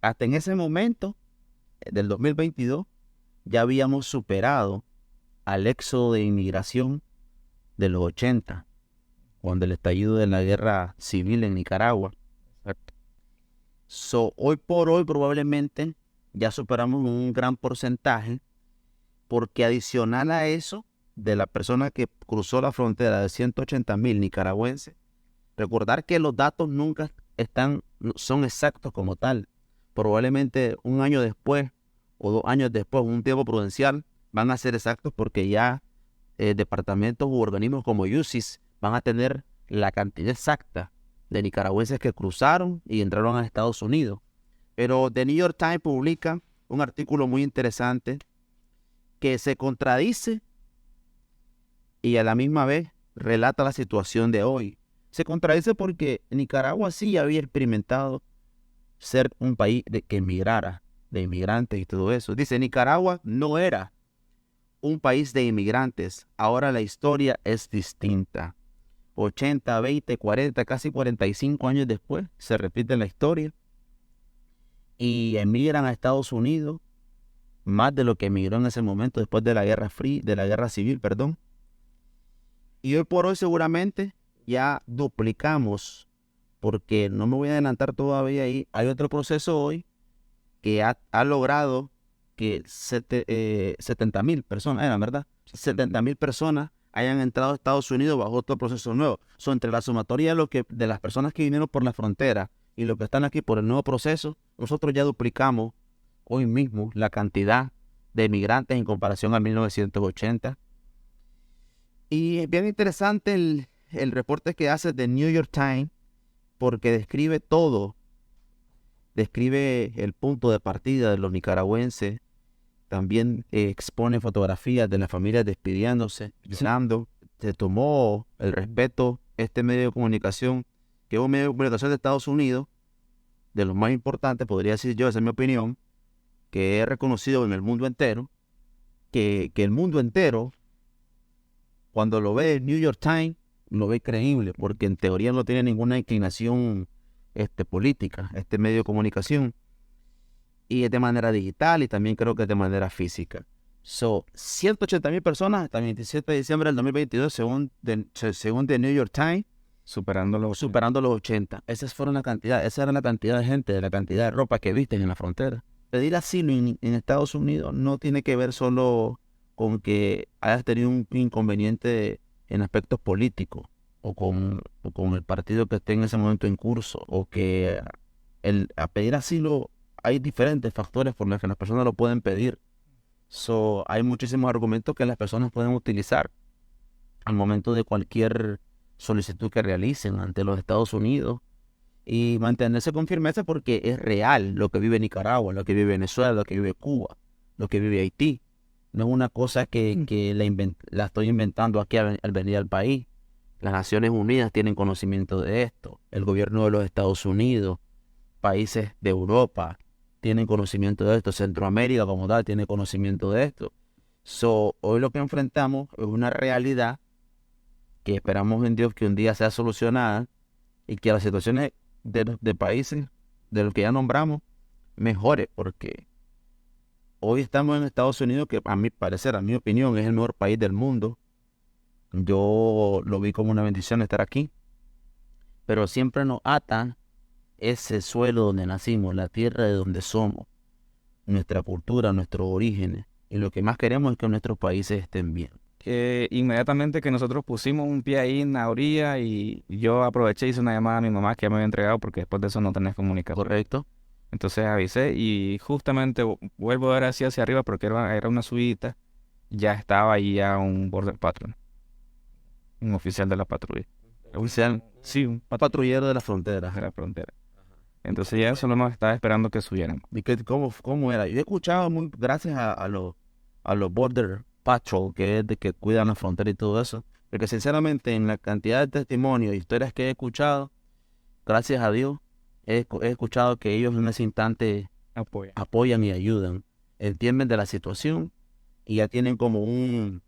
Hasta en ese momento, del 2022, ya habíamos superado al éxodo de inmigración de los 80, cuando el estallido de la guerra civil en Nicaragua. Hoy por hoy probablemente ya superamos un gran porcentaje, porque adicional a eso, de la persona que cruzó la frontera de 180,000 nicaragüenses, recordar que los datos nunca son exactos como tal. Probablemente un año después o 2 años después, un tiempo prudencial, van a ser exactos porque ya departamentos u organismos como UCIS van a tener la cantidad exacta de nicaragüenses que cruzaron y entraron a Estados Unidos. Pero The New York Times publica un artículo muy interesante que se contradice y a la misma vez relata la situación de hoy. Se contradice porque Nicaragua sí había experimentado ser un país que emigrara, de inmigrantes y todo eso. Dice, Nicaragua no era un país de inmigrantes. Ahora la historia es distinta. 80, 20, 40, casi 45 años después, se repite la historia. Y emigran a Estados Unidos más de lo que emigró en ese momento después de la guerra civil. Y hoy por hoy seguramente ya duplicamos porque no me voy a adelantar todavía ahí. Hay otro proceso hoy que ha logrado que 70,000 personas, era verdad, 70,000 personas hayan entrado a Estados Unidos bajo otro proceso nuevo. Entre la sumatoria de las personas que vinieron por la frontera y los que están aquí por el nuevo proceso, nosotros ya duplicamos hoy mismo la cantidad de migrantes en comparación a 1980. Y es bien interesante el reporte que hace The New York Times, porque describe todo. Describe el punto de partida de los nicaragüenses. También expone fotografías de las familias despidiéndose, llorando. Se tomó el respeto este medio de comunicación, que es un medio de comunicación de Estados Unidos, de los más importantes, podría decir yo, esa es mi opinión, que es reconocido en el mundo entero, que el mundo entero, cuando lo ve el New York Times, lo ve creíble, porque en teoría no tiene ninguna inclinación política, este medio de comunicación, y es de manera digital y también creo que es de manera física. 180,000 personas hasta el 27 de diciembre del 2022, según The New York Times, superando los superando los 80. Esa era la cantidad de gente, de la cantidad de ropa que visten en la frontera. Pedir asilo en Estados Unidos no tiene que ver solo con que hayas tenido un inconveniente en aspectos políticos o con el partido que esté en ese momento en curso, o que a pedir asilo hay diferentes factores por los que las personas lo pueden pedir. Hay muchísimos argumentos que las personas pueden utilizar al momento de cualquier solicitud que realicen ante los Estados Unidos, y mantenerse con firmeza porque es real lo que vive Nicaragua, lo que vive Venezuela, lo que vive Cuba, lo que vive Haití. No es una cosa que la estoy inventando aquí al venir al país. Las Naciones Unidas tienen conocimiento de esto. El gobierno de los Estados Unidos, países de Europa tienen conocimiento de esto. Centroamérica como tal tiene conocimiento de esto. Hoy lo que enfrentamos es una realidad que esperamos en Dios que un día sea solucionada y que las situaciones de países de los que ya nombramos mejore, porque hoy estamos en Estados Unidos, que a mi parecer, a mi opinión, es el mejor país del mundo. Yo lo vi como una bendición estar aquí, pero siempre nos ata ese suelo donde nacimos, la tierra de donde somos, nuestra cultura, nuestros orígenes, y lo que más queremos es que nuestros países estén bien. Inmediatamente que nosotros pusimos un pie ahí en la orilla, y yo aproveché y hice una llamada a mi mamá, que ya me había entregado, porque después de eso no tenés comunicación. ¿Correcto? Entonces avisé y justamente vuelvo a ver hacia arriba, porque era una subidita. Ya estaba ahí ya un border patrol, un oficial de la patrulla. Oficial, Sí, un patrullero de la frontera. de la frontera. Entonces ya solo nos estaba esperando que subieran. ¿Y cómo era? Yo he escuchado, gracias a los Border Patrol, que es de que cuidan la frontera y todo eso, porque sinceramente en la cantidad de testimonios e historias que he escuchado, gracias a Dios, he escuchado que ellos en ese instante apoyan y ayudan, entienden de la situación y ya tienen como un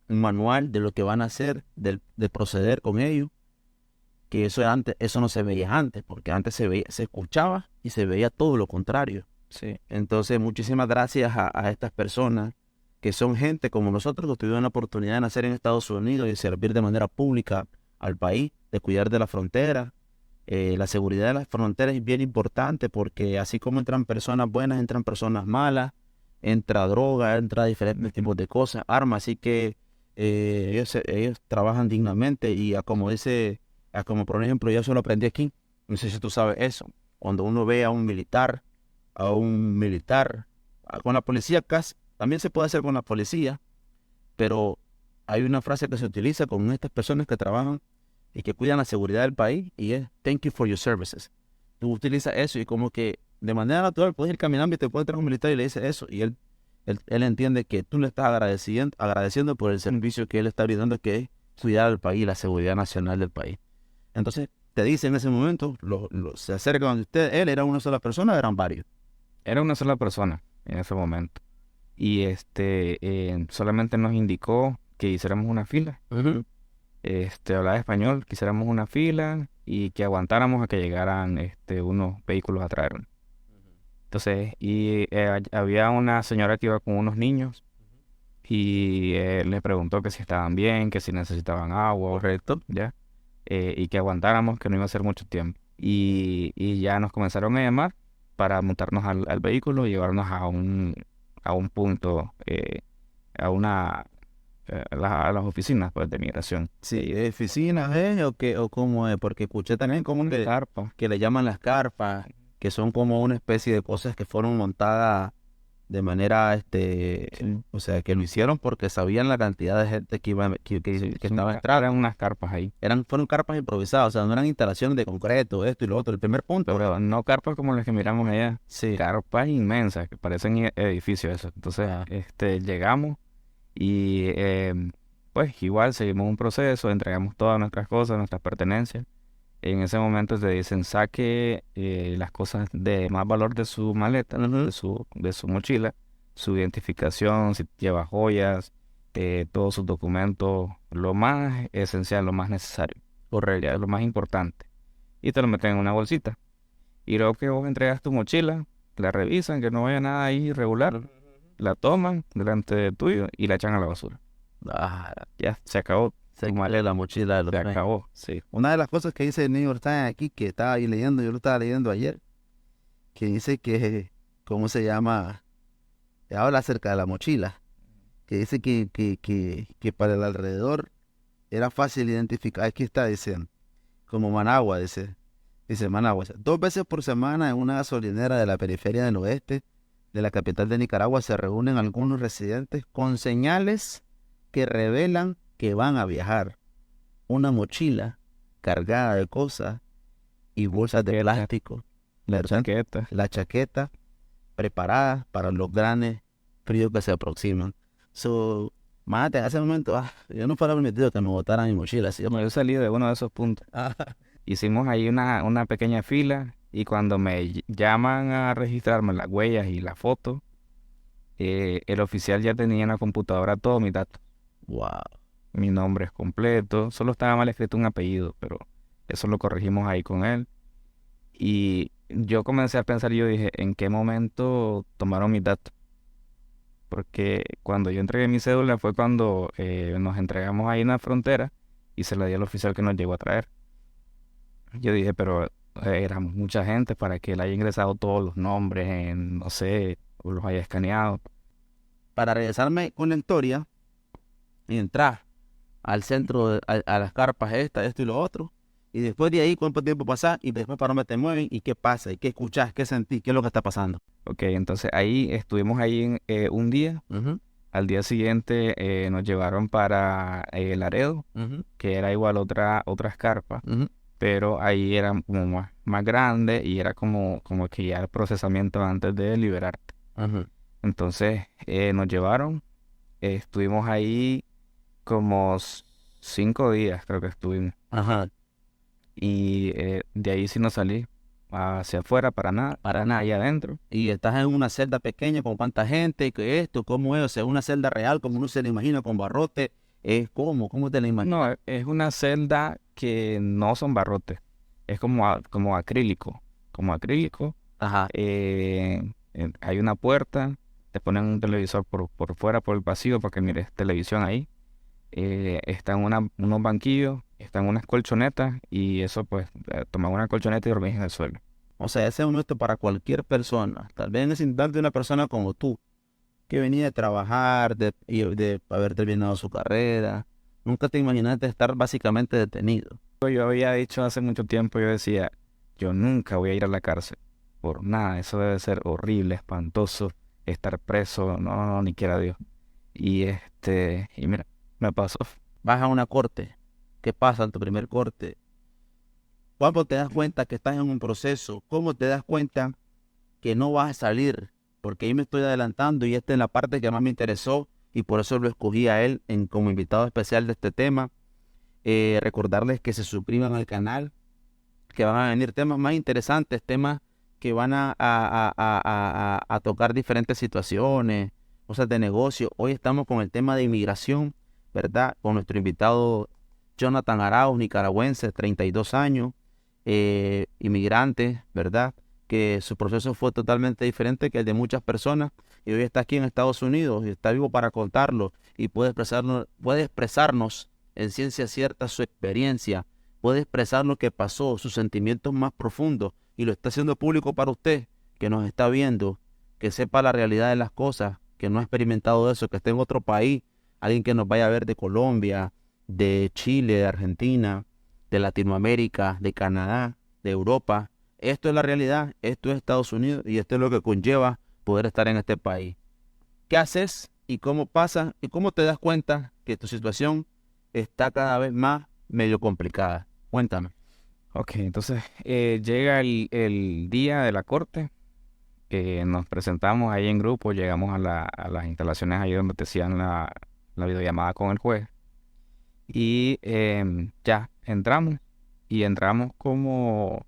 manual de lo que van a hacer, de proceder con ellos, que eso no se veía antes, porque antes se escuchaba y se veía todo lo contrario. Sí. Entonces, muchísimas gracias a estas personas, que son gente como nosotros, que tuvieron la oportunidad de nacer en Estados Unidos y de servir de manera pública al país, de cuidar de la frontera. La seguridad de las fronteras es bien importante, porque así como entran personas buenas, entran personas malas, entra droga, entra diferentes tipos de cosas, armas, así que ellos trabajan dignamente, y como por ejemplo, yo solo aprendí aquí, no sé si tú sabes eso, cuando uno ve a un militar, con la policía casi, también se puede hacer con la policía, pero hay una frase que se utiliza con estas personas que trabajan y que cuidan la seguridad del país, y es "thank you for your services". Tú utilizas eso y como que de manera natural puedes ir caminando y te puede traer un militar y le dice eso, y él entiende que tú le estás agradeciendo por el servicio que él está brindando, que es cuidar al país, la seguridad nacional del país. Entonces te dice en ese momento, se acerca donde él era una sola persona, eran varios. Era una sola persona en ese momento. Y solamente nos indicó que hiciéramos una fila. Hablaba español, que hiciéramos una fila y que aguantáramos a que llegaran unos vehículos a traernos. Entonces, había una señora que iba con unos niños y le preguntó que si estaban bien, que si necesitaban agua. Correcto. ¿Ya? y que aguantáramos, que no iba a ser mucho tiempo. Y ya nos comenzaron a llamar para montarnos al vehículo y llevarnos a un punto, a una, a las oficinas pues, de migración. Sí, oficinas, o cómo es, porque escuché también como Carpa. que le llaman las carpas, que son como una especie de cosas que fueron montadas de manera, Sí. o sea, que lo hicieron porque sabían la cantidad de gente que iba, que estaba entrando. Eran unas carpas ahí. Fueron carpas improvisadas, o sea, no eran instalaciones de concreto, esto y lo otro. El primer punto. Pero no carpas como las que miramos allá. Sí. Carpas inmensas, que parecen edificios eso. Entonces, Ah. llegamos y pues igual seguimos un proceso, entregamos todas nuestras cosas, nuestras pertenencias. En ese momento te dicen saque las cosas de más valor de su maleta, Ujú. de su mochila, su identificación, si lleva joyas, todos sus documentos, lo más esencial, lo más necesario, ya, lo más importante. Y te lo meten en una bolsita. Y luego que vos entregas tu mochila, la revisan, que no vaya nada ahí irregular, la toman delante de tuyo y la echan a la basura. Ah, Ya, se acabó. se Tu quita maleta la mochila de los se sueños. acabó, sí. Una de las cosas que dice el New York Times aquí, que estaba ahí leyendo, yo lo estaba leyendo ayer, que dice que, ¿cómo se llama? Habla acerca de la mochila, que dice que para el alrededor era fácil identificar. Aquí está, dice, como Managua, dice Managua. Dice, 2 veces por semana en una gasolinera de la periferia del oeste de la capital de Nicaragua se reúnen algunos residentes con señales que revelan que van a viajar. Una mochila cargada de cosas y bolsas de plástico. La chaqueta. La chaqueta preparada para los grandes fríos que se aproximan. So, mate, en ese momento, yo no fuera permitido que me botaran mi mochila. ¿Sí? Yo salí de uno de esos puntos. Hicimos ahí una pequeña fila y cuando me llaman a registrarme las huellas y la foto, el oficial ya tenía en la computadora todos mis datos. Wow. Mi nombre es completo, solo estaba mal escrito un apellido, pero eso lo corregimos ahí con él. Y yo comencé a pensar, yo dije, ¿en qué momento tomaron mis datos? Porque cuando yo entregué mi cédula fue cuando nos entregamos ahí en la frontera y se la di al oficial que nos llegó a traer. Yo dije, pero éramos mucha gente para que él haya ingresado todos los nombres, no sé, o los haya escaneado. Para regresarme con la historia y entrar al centro, a las carpas esto y lo otro, y después de ahí, ¿cuánto tiempo pasa? Y después para dónde te mueven, y qué pasa, y qué escuchás, qué sentís, qué es lo que está pasando. Ok, entonces ahí estuvimos ahí un día. Al día siguiente nos llevaron para Laredo, que era igual otras carpas, pero ahí era como más grande y era como que ya el procesamiento antes de liberarte. Entonces nos llevaron, estuvimos ahí como 5 días, creo que estuvimos. Y de ahí sí no salí hacia afuera para nada, ahí adentro. Y estás en una celda pequeña con cuánta gente, que esto, cómo es, o sea, una celda real, como uno se la imagina, con barrote, ¿cómo te la imaginas? No, es una celda que no son barrotes, es como acrílico, Ajá. Hay una puerta, te ponen un televisor por fuera, por el pasillo, para que mires televisión ahí. Están unos banquillos, están unas colchonetas, y eso pues, tomas una colchoneta y dormís en el suelo. O sea, ese es un esto para cualquier persona. Tal vez en ese instante una persona como tú, que venía de trabajar, de haber terminado su carrera, nunca te imaginaste estar básicamente detenido. Yo había dicho hace mucho tiempo, yo decía, yo nunca voy a ir a la cárcel, por nada, eso debe ser horrible, espantoso, estar preso, no, ni quiera Dios. Y mira, me pasó. Vas a una corte. ¿Qué pasa en tu primer corte? ¿Cuándo te das cuenta que estás en un proceso? ¿Cómo te das cuenta que no vas a salir? Porque ahí me estoy adelantando y esta es la parte que más me interesó y por eso lo escogí a él como invitado especial de este tema. Recordarles que se suscriban al canal, que van a venir temas más interesantes, temas que van a tocar diferentes situaciones, cosas de negocio. Hoy estamos con el tema de inmigración, ¿verdad? Con nuestro invitado Jonathan Arauz, nicaragüense, 32 años, inmigrante, ¿verdad? Que su proceso fue totalmente diferente que el de muchas personas y hoy está aquí en Estados Unidos y está vivo para contarlo y puede expresarnos en ciencia cierta su experiencia puede expresar lo que pasó, sus sentimientos más profundos, y lo está haciendo público para usted, que nos está viendo, que sepa la realidad de las cosas, que no ha experimentado eso, que esté en otro país, alguien que nos vaya a ver de Colombia, de Chile, de Argentina, de Latinoamérica, de Canadá, de Europa. Esto es la realidad, esto es Estados Unidos y esto es lo que conlleva poder estar en este país. ¿Qué haces y cómo pasa y cómo te das cuenta que tu situación está cada vez más medio complicada? Cuéntame. Ok, entonces llega el día de la corte, nos presentamos ahí en grupo, llegamos a las instalaciones ahí donde te hacían la videollamada con el juez y ya entramos y entramos como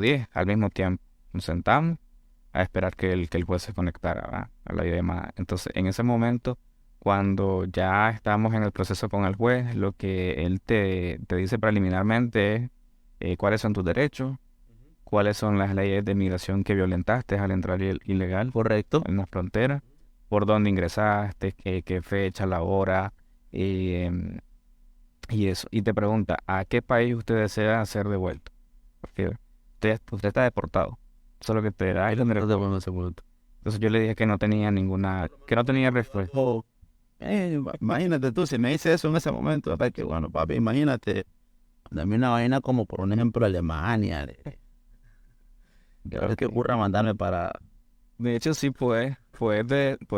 10 al mismo tiempo. Nos sentamos a esperar que el juez se conectara, ¿verdad?, a la videollamada. Entonces, en ese momento, cuando ya estamos en el proceso con el juez, lo que él te dice preliminarmente es cuáles son tus derechos, cuáles son las leyes de migración que violentaste al entrar ilegal ¿Correcto? en la frontera, por dónde ingresaste, qué fecha, la hora, y eso. Y te pregunta, ¿a qué país usted desea ser devuelto? Porque usted está deportado. Eso es lo que te da. Entonces yo le dije que no tenía que no tenía respuesta. Oh, imagínate tú, si me dice eso en ese momento, ¿verdad? Que bueno, papi, imagínate, dame una vaina como por un ejemplo Alemania, que ocurra mandarme para... De hecho, sí puedes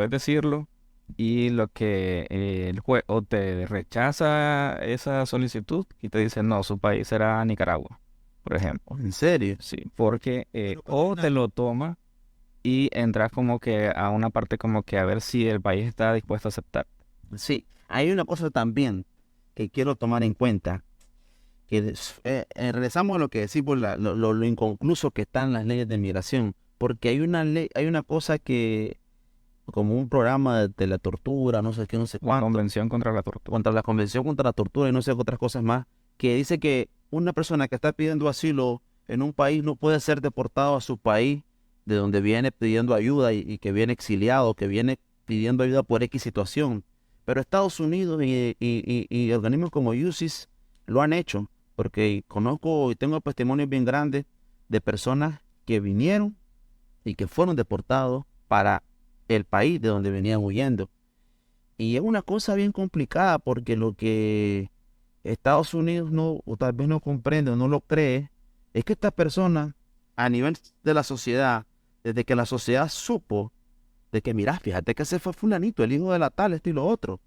decirlo, y lo que el juez o te rechaza esa solicitud y te dice, no, su país será Nicaragua, por ejemplo. ¿En serio? Sí, porque o te lo toma y entras como que a una parte como que a ver si el país está dispuesto a aceptar. Sí, hay una cosa también que quiero tomar en cuenta, que regresamos a lo que decimos, lo inconcluso que están las leyes de migración, porque hay una ley, hay una cosa que, como un programa de la tortura, no sé qué, no sé La cuánto, Convención contra la Tortura. contra la Convención contra la Tortura y no sé qué otras cosas más, que dice que una persona que está pidiendo asilo en un país no puede ser deportado a su país de donde viene pidiendo ayuda y que viene exiliado, que viene pidiendo ayuda por X situación. Pero Estados Unidos y organismos como UCIS lo han hecho, porque conozco y tengo testimonios bien grandes de personas que vinieron y que fueron deportados para el país de donde venían huyendo. Y es una cosa bien complicada porque lo que Estados Unidos no, o tal vez no comprende o no lo cree, es que estas personas a nivel de la sociedad, desde que la sociedad supo de que, mira, fíjate que ese fue fulanito, el hijo de la tal, esto y lo otro,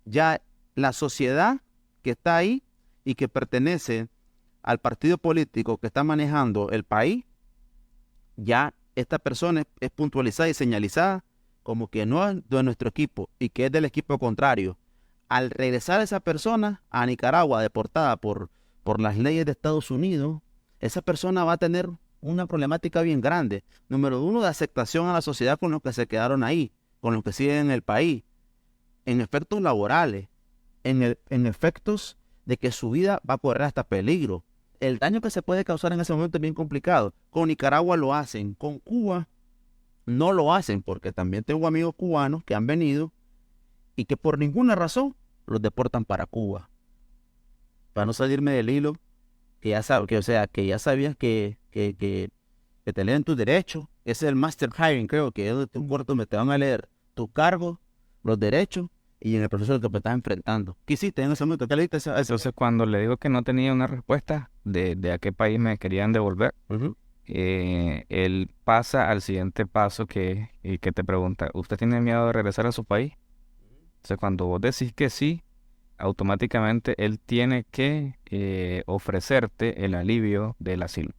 ya la sociedad que está ahí y que pertenece al partido político que está manejando el país, ya esta persona es puntualizada y señalizada como que no es de nuestro equipo y que es del equipo contrario. Al regresar esa persona a Nicaragua deportada por las leyes de Estados Unidos, esa persona va a tener una problemática bien grande. Número uno, de aceptación a la sociedad con los que se quedaron ahí, con los que siguen en el país, en efectos laborales, en efectos de que su vida va a correr hasta peligro. El daño que se puede causar en ese momento es bien complicado. Con Nicaragua lo hacen, con Cuba no lo hacen, porque también tengo amigos cubanos que han venido y que por ninguna razón los deportan para Cuba. Para no salirme del hilo, que ya sabías que te leen tus derechos. Ese es el Master Hiring, creo que es un cuarto donde te van a leer tus cargos, los derechos y en el proceso al que te estás enfrentando. ¿Qué hiciste en ese momento? ¿Qué le diste a ese? Entonces, cuando le digo que no tenía una respuesta de a qué país me querían devolver, él pasa al siguiente paso que te pregunta, ¿usted tiene miedo de regresar a su país? Entonces, cuando vos decís que sí, automáticamente él tiene que ofrecerte el alivio del asilo.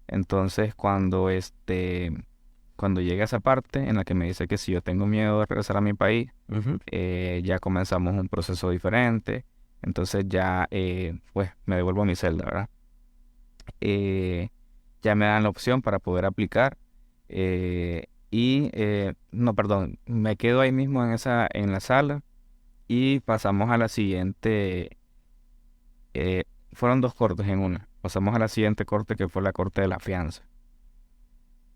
Entonces, cuando llega esa parte en la que me dice que si yo tengo miedo de regresar a mi país, ya comenzamos un proceso diferente. Entonces ya pues me devuelvo a mi celda, ¿verdad? Ya me dan la opción para poder aplicar, no, perdón, me quedo ahí mismo en la sala y pasamos a la siguiente. Fueron dos cortes en una. Pasamos a la siguiente corte, que fue la corte de la fianza.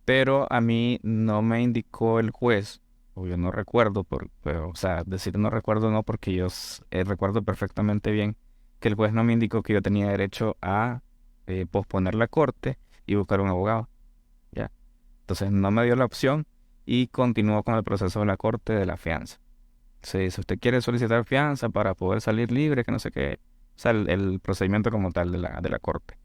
Pero a mí no me indicó el juez, o yo no recuerdo, pero, o sea, decir no recuerdo no, porque yo recuerdo perfectamente bien que el juez no me indicó que yo tenía derecho a posponer la corte y buscar un abogado. ¿Ya? Entonces no me dio la opción y continuó con el proceso de la corte de la fianza. Se dice, usted quiere solicitar fianza para poder salir libre, que no sé qué. O sea, el procedimiento como tal de la corte.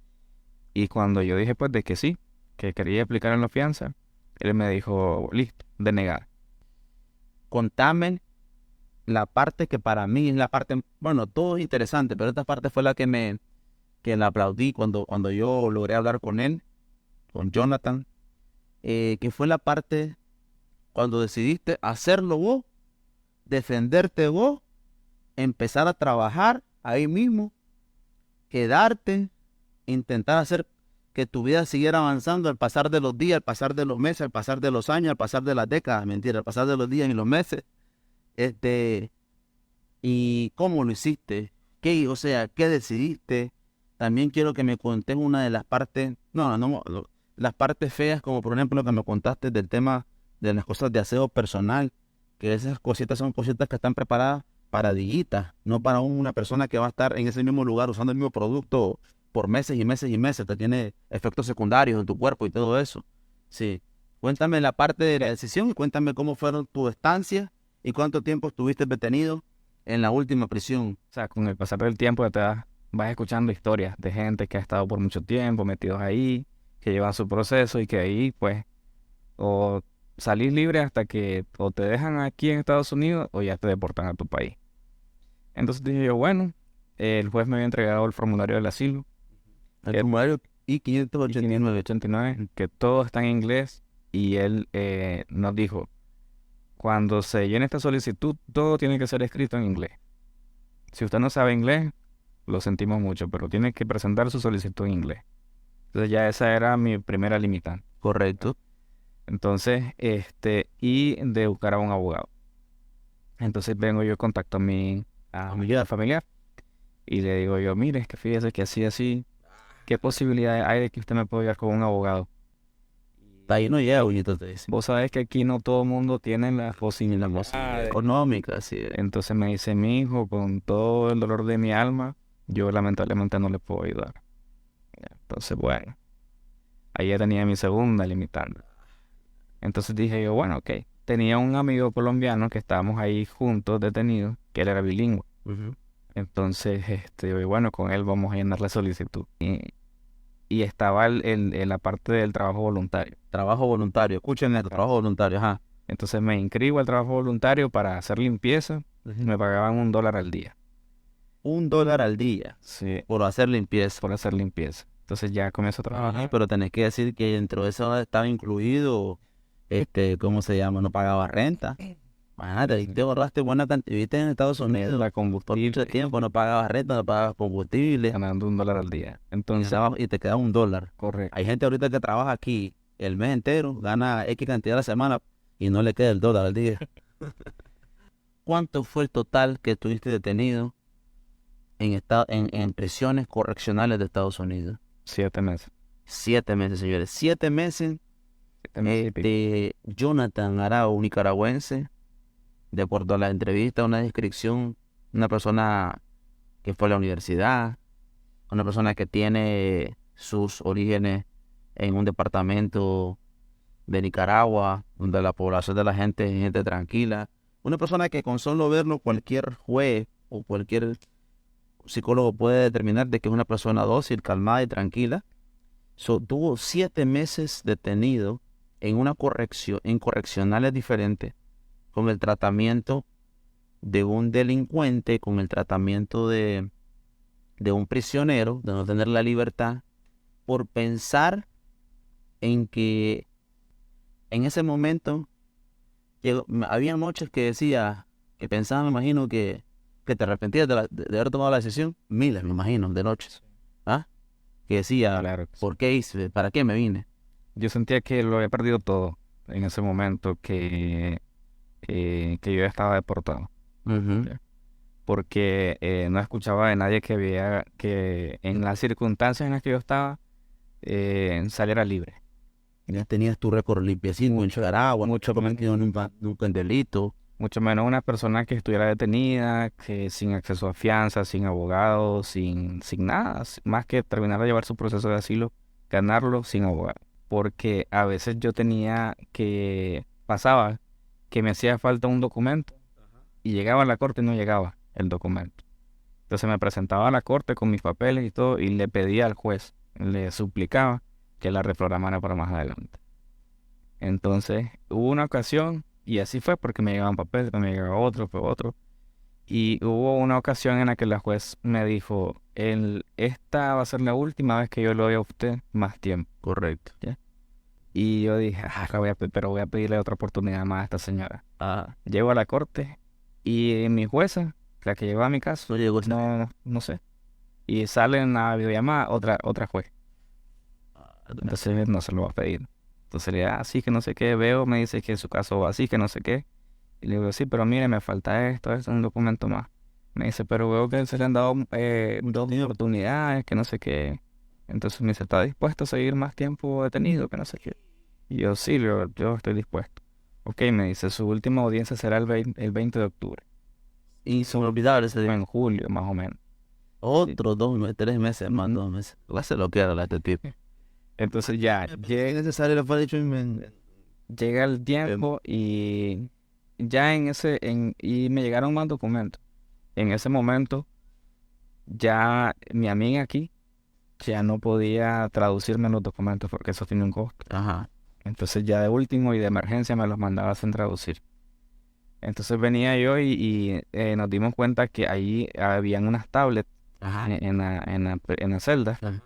Y cuando yo dije pues de que sí, que quería aplicar en la fianza, él me dijo, listo, denegar. Contame la parte que para mí es la parte, bueno, todo es interesante, pero esta parte fue la que la aplaudí cuando yo logré hablar con él, con Jonathan, que fue la parte cuando decidiste hacerlo vos, defenderte vos, empezar a trabajar ahí mismo, quedarte, intentar hacer que tu vida siguiera avanzando al pasar de los días, al pasar de los meses, al pasar de los años, al pasar de las décadas, mentira, al pasar de los días y los meses. ¿Y cómo lo hiciste? O sea, ¿qué decidiste? También quiero que me contes una de las partes, las partes feas, como por ejemplo lo que me contaste del tema de las cosas de aseo personal, que esas cositas son cositas que están preparadas para Diguita, no para una persona que va a estar en ese mismo lugar usando el mismo producto por meses y meses y meses, que tiene efectos secundarios en tu cuerpo y todo eso. Sí. Cuéntame la parte de la decisión y cuéntame cómo fueron tu estancia y cuánto tiempo estuviste detenido en la última prisión. O sea, con el pasar del tiempo vas escuchando historias de gente que ha estado por mucho tiempo metidos ahí, que llevan su proceso y que ahí pues o salís libre hasta que o te dejan aquí en Estados Unidos o ya te deportan a tu país. Entonces dije yo, bueno, el juez me había entregado el formulario del asilo. El formulario I-589. 589, que todo está en inglés y él nos dijo, cuando se llene esta solicitud, todo tiene que ser escrito en inglés. Si usted no sabe inglés, lo sentimos mucho, pero tiene que presentar su solicitud en inglés. Entonces ya esa era mi primera limitante. Correcto. Entonces, y de buscar a un abogado. Entonces vengo yo, contacto a mi familiar y le digo yo, mire, es que fíjese que así, ¿qué posibilidades hay de que usted me pueda ayudar con un abogado? Ahí no llega, bonito, te dice. Vos sabés que aquí no todo el mundo tiene las posibilidades Económicas, sí. Entonces me dice, mi hijo, con todo el dolor de mi alma, yo lamentablemente no le puedo ayudar. Entonces, bueno, ahí ya tenía mi segunda limitante. Entonces dije yo, bueno, ok. Tenía un amigo colombiano que estábamos ahí juntos, detenidos, que él era bilingüe. Entonces, bueno, con él vamos a llenar la solicitud. Y estaba la parte del trabajo voluntario. Trabajo voluntario, escuchen esto, trabajo voluntario, ajá. Entonces me inscribo al trabajo voluntario para hacer limpieza. Me pagaban $1 al día. $1 al día. Sí, por hacer limpieza. por hacer limpieza. Entonces ya comienzo a trabajar. Ajá, pero tenés que decir que dentro de eso estaba incluido, ¿cómo se llama? No pagaba renta. Imagínate, y te ahorraste buena cantidad, viviste en Estados Unidos La por mucho combustible, tiempo, no pagabas renta, no pagabas combustible, ganando $1 al día. y Entonces, te quedaba $1. correcto. Hay gente ahorita que trabaja aquí el mes entero, gana X cantidad a la semana y no le queda el $1 al día. ¿Cuánto fue el total que estuviste detenido en prisiones correccionales de Estados Unidos? 7 meses. 7 meses, señores. 7 meses. 7 meses y pico. Jonathan Arau, nicaragüense, de acuerdo a la entrevista, una descripción, una persona que fue a la universidad, una persona que tiene sus orígenes en un departamento de Nicaragua, donde la población de la gente es gente tranquila, una persona que con solo verlo cualquier juez o cualquier psicólogo puede determinar de que es una persona dócil, calmada y tranquila. Tuvo 7 meses detenido en correccionales diferentes, con el tratamiento de un delincuente, con el tratamiento de un prisionero, de no tener la libertad, por pensar en que en ese momento había noches que decía, que pensaba, me imagino, que te arrepentías de haber tomado la decisión, miles, me imagino, de noches, ¿ah? Que decía, Claro que sí. ¿por qué hice? ¿Para qué me vine? Yo sentía que lo había perdido todo en ese momento, que yo ya estaba deportado. Porque no escuchaba de nadie que en las circunstancias en las que yo estaba, saliera libre. Ya tenías tu récord limpiecito en Nicaragua, mucho no cometido nunca en delito, Mucho menos una persona que estuviera detenida, que sin acceso a fianza, sin abogado, sin nada, más que terminar de llevar su proceso de asilo, ganarlo sin abogado. Porque a veces yo pasaba que me hacía falta un documento y llegaba a la corte y no llegaba el documento. Entonces me presentaba a la corte con mis papeles y todo y le pedía al juez, le suplicaba que la reprogramara para más adelante. Entonces hubo una ocasión, y así fue porque me llegaban papeles, me llegaba otro, pues otro. Y hubo una ocasión en la que la juez me dijo, esta va a ser la última vez que yo le doy a usted más tiempo. Correcto. ¿Ya? Y yo dije, pero voy a pedirle otra oportunidad más a esta señora. Llego a la corte y mi jueza, la que llevaba mi caso, No llegó. no sé. Y sale en la videollamada otra juez. Entonces no se lo va a pedir. Entonces le digo, sí, que no sé qué, veo, me dice que su caso va así, que no sé qué. Y le digo, sí, pero mire, me falta esto, un documento más. Me dice, pero veo que se le han dado dos oportunidades, que no sé qué. Entonces me dice, ¿está dispuesto a seguir más tiempo detenido, que no sé qué? Y yo, sí, yo estoy dispuesto. Ok, me dice, su última audiencia será el 20 de octubre. Inolvidable ese día. En julio, más o menos. Otros 3 meses más, 2 meses. Lo hace lo que era este tipo. Entonces ya Es necesario, le fue dicho llega el tiempo y ya y me llegaron más documentos. En ese momento, ya mi amiga aquí ya no podía traducirme los documentos porque eso tiene un costo. Ajá. Entonces ya de último y de emergencia me los mandaba sin traducir. Entonces venía yo y nos dimos cuenta que ahí habían unas tablets Ajá. en la celda. Ajá.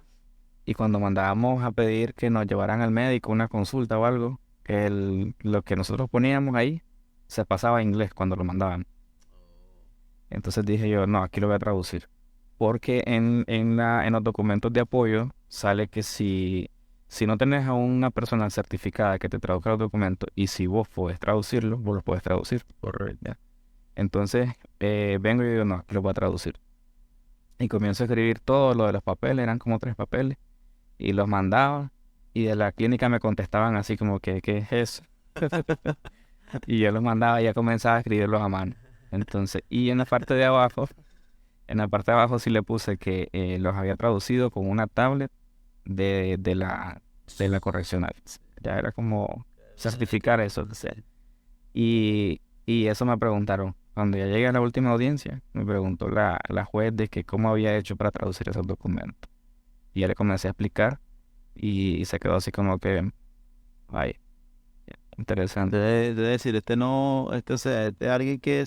Y cuando mandábamos a pedir que nos llevaran al médico una consulta o algo, lo que nosotros poníamos ahí se pasaba a inglés cuando lo mandaban. Entonces dije yo, no, aquí lo voy a traducir. Porque en los documentos de apoyo sale que si no tenés a una persona certificada que te traduzca los documentos y si vos podés traducirlo, vos los podés traducir. Correcto. Entonces vengo y digo, no, aquí lo voy a traducir. Y comienzo a escribir todo lo de los papeles, eran como 3 papeles, y los mandaba. Y de la clínica me contestaban así como que, ¿qué es eso? Y yo los mandaba y ya comenzaba a escribirlos a mano. Entonces, y en la parte de abajo sí le puse que los había traducido con una tablet de la correccional. Ya era como certificar eso. Y eso me preguntaron. Cuando ya llegué a la última audiencia, me preguntó la juez de que cómo había hecho para traducir esos documentos. Y ya le comencé a explicar y se quedó así como que, ay, interesante. Debe decir, o sea, este es alguien que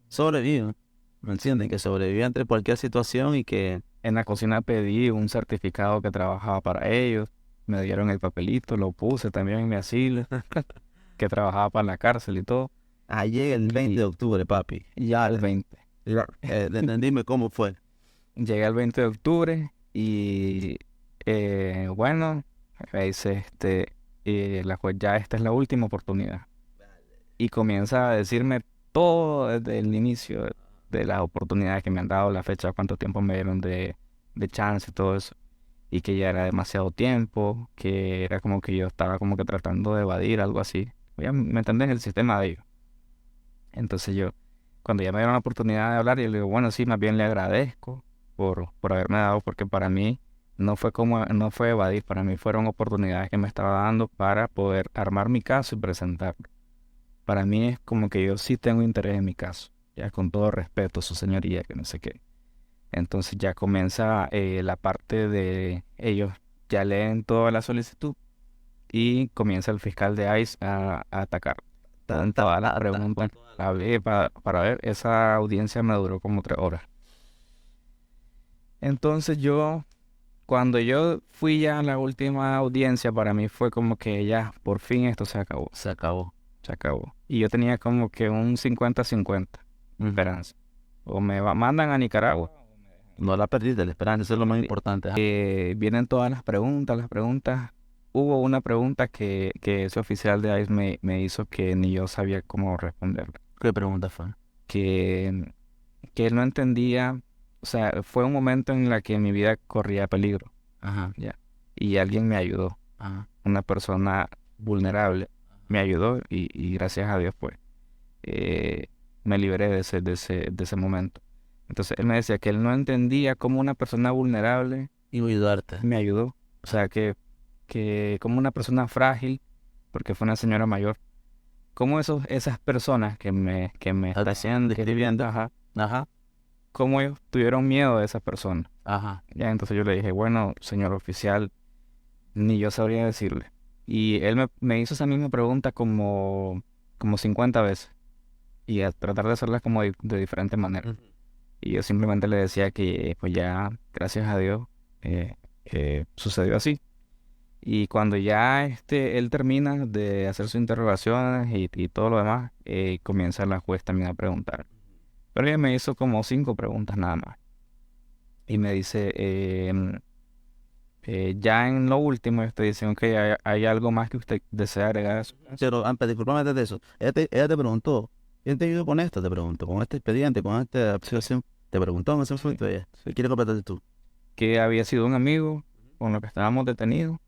sobrevive. ¿Me entienden? Que sobrevive ante cualquier situación y que... En la cocina pedí un certificado que trabajaba para ellos. Me dieron el papelito, lo puse también en mi asilo, que trabajaba para la cárcel y todo. Ah, llega el 20 de octubre, papi. Ya el 20. Dime cómo fue. Llegué el 20 de octubre y bueno, me dice la juez, ya esta es la última oportunidad. Y comienza a decirme todo desde el inicio de las oportunidades que me han dado, la fecha, cuánto tiempo me dieron de chance y todo eso. Y que ya era demasiado tiempo, que era como que yo estaba como que tratando de evadir algo así. Ya me entendés el sistema de ellos. Entonces yo, cuando ya me dieron la oportunidad de hablar, yo le digo, bueno, sí, más bien le agradezco por haberme dado, porque para mí no fue evadir, para mí fueron oportunidades que me estaba dando para poder armar mi caso y presentarlo. Para mí es como que yo sí tengo interés en mi caso, ya con todo respeto, su señoría, que no sé qué. Entonces ya comienza la parte de ellos, ya leen toda la solicitud y comienza el fiscal de ICE a atacar. Todas las preguntas. Para ver, esa audiencia me duró como 3 horas. Entonces cuando yo fui ya a la última audiencia, para mí fue como que ya, por fin esto se acabó. Se acabó. Y yo tenía como que un 50-50 esperanza. O mandan a Nicaragua. No la perdiste, la esperanza, eso es lo más importante. Vienen todas las preguntas. Hubo una pregunta que ese oficial de ICE me hizo que ni yo sabía cómo responder. ¿Qué pregunta fue? Que él no entendía, o sea, fue un momento en el que mi vida corría peligro. Ajá. Ya. Y alguien me ayudó. Ajá. Una persona vulnerable me ayudó y gracias a Dios pues. me liberé de ese momento. Entonces él me decía que él no entendía cómo una persona vulnerable Y voy a ayudarte. me ayudó. O sea, que como una persona frágil, porque fue una señora mayor, cómo esas personas que me Está están describiendo. ajá, Ajá. cómo ellos tuvieron miedo de esas personas. Ajá. Ya, entonces yo le dije, bueno, señor oficial, ni yo sabría decirle. Y él me hizo esa misma pregunta como 50 veces. Y a tratar de hacerlas como de diferente manera. Y yo simplemente le decía que pues ya, gracias a Dios, sucedió así. Y cuando ya él termina de hacer sus interrogaciones y todo lo demás, comienza la juez también a preguntar. Pero ella me hizo como 5 preguntas nada más. Y me dice, ya en lo último, usted dice, ok, hay algo más que usted desea agregar a su caso. Pero antes, discúlpame antes de eso. Ella te preguntó, ¿quién te ayudó con esto? Te preguntó, con este expediente, con esta situación. Te preguntó en ese momento ella. Sí. ¿Quiere completarte tú? Que había sido un amigo con lo que estábamos detenidos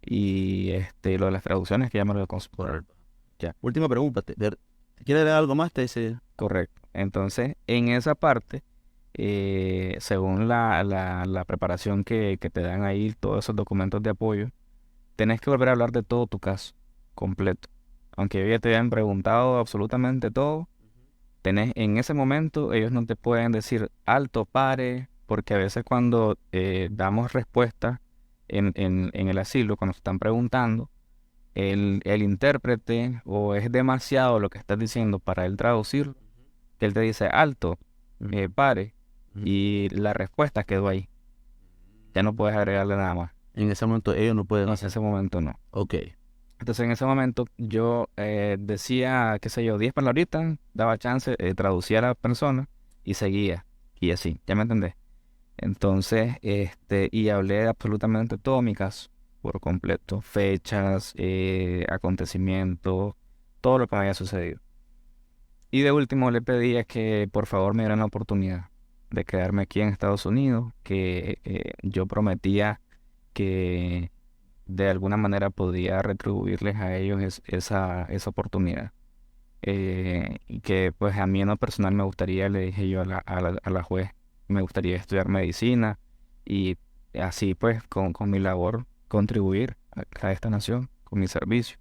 y lo de las traducciones que ya me lo consultaron. Ya. Última pregunta. ¿Quieres leer algo más? Te dice. Correcto. Entonces, en esa parte, según la preparación que te dan ahí, todos esos documentos de apoyo, tenés que volver a hablar de todo tu caso completo. Aunque ellos ya te hayan preguntado absolutamente todo, en ese momento ellos no te pueden decir alto, pare, porque a veces cuando damos respuesta en el asilo, cuando te están preguntando, el intérprete o es demasiado lo que estás diciendo para él traducir, que él te dice alto, pare, y la respuesta quedó ahí. Ya no puedes agregarle nada más. En ese momento ellos no pueden En hacer. ese momento no. Ok. Entonces en ese momento yo decía, qué sé yo, 10 palabritas, daba chance, traducía a la persona y seguía. Y así, ¿ya me entendés? Entonces, y hablé de absolutamente todo mi caso, por completo. Fechas, acontecimientos, todo lo que me había sucedido. Y de último le pedía que por favor me dieran la oportunidad de quedarme aquí en Estados Unidos, que yo prometía que de alguna manera podía retribuirles a ellos esa oportunidad. Y que pues a mí en lo personal me gustaría, le dije yo a la juez, me gustaría estudiar medicina y así pues con mi labor contribuir a esta nación, con mi servicio.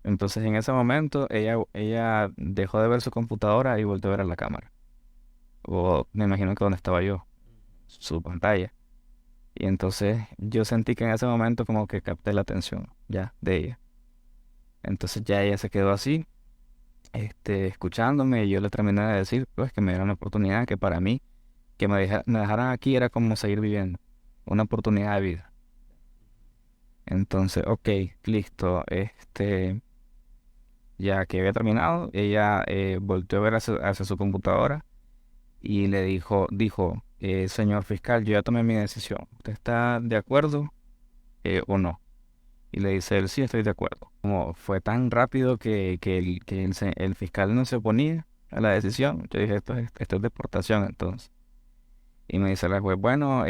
Entonces en ese momento ella dejó de ver su computadora y volvió a ver a la cámara. O me imagino que donde estaba yo, su pantalla. Y entonces yo sentí que en ese momento como que capté la atención ya de ella. Entonces ya ella se quedó así, escuchándome y yo le terminé de decir pues que me dieran la oportunidad, que para mí que me dejaran aquí era como seguir viviendo, una oportunidad de vida. Entonces, ok, listo, ya que había terminado, ella volteó a ver hacia su computadora y le dijo, señor fiscal, yo ya tomé mi decisión. ¿Usted está de acuerdo o no? Y le dice él, sí, estoy de acuerdo. Como fue tan rápido que el fiscal no se oponía a la decisión, yo dije, esto es deportación entonces. Y me dice la juez, bueno,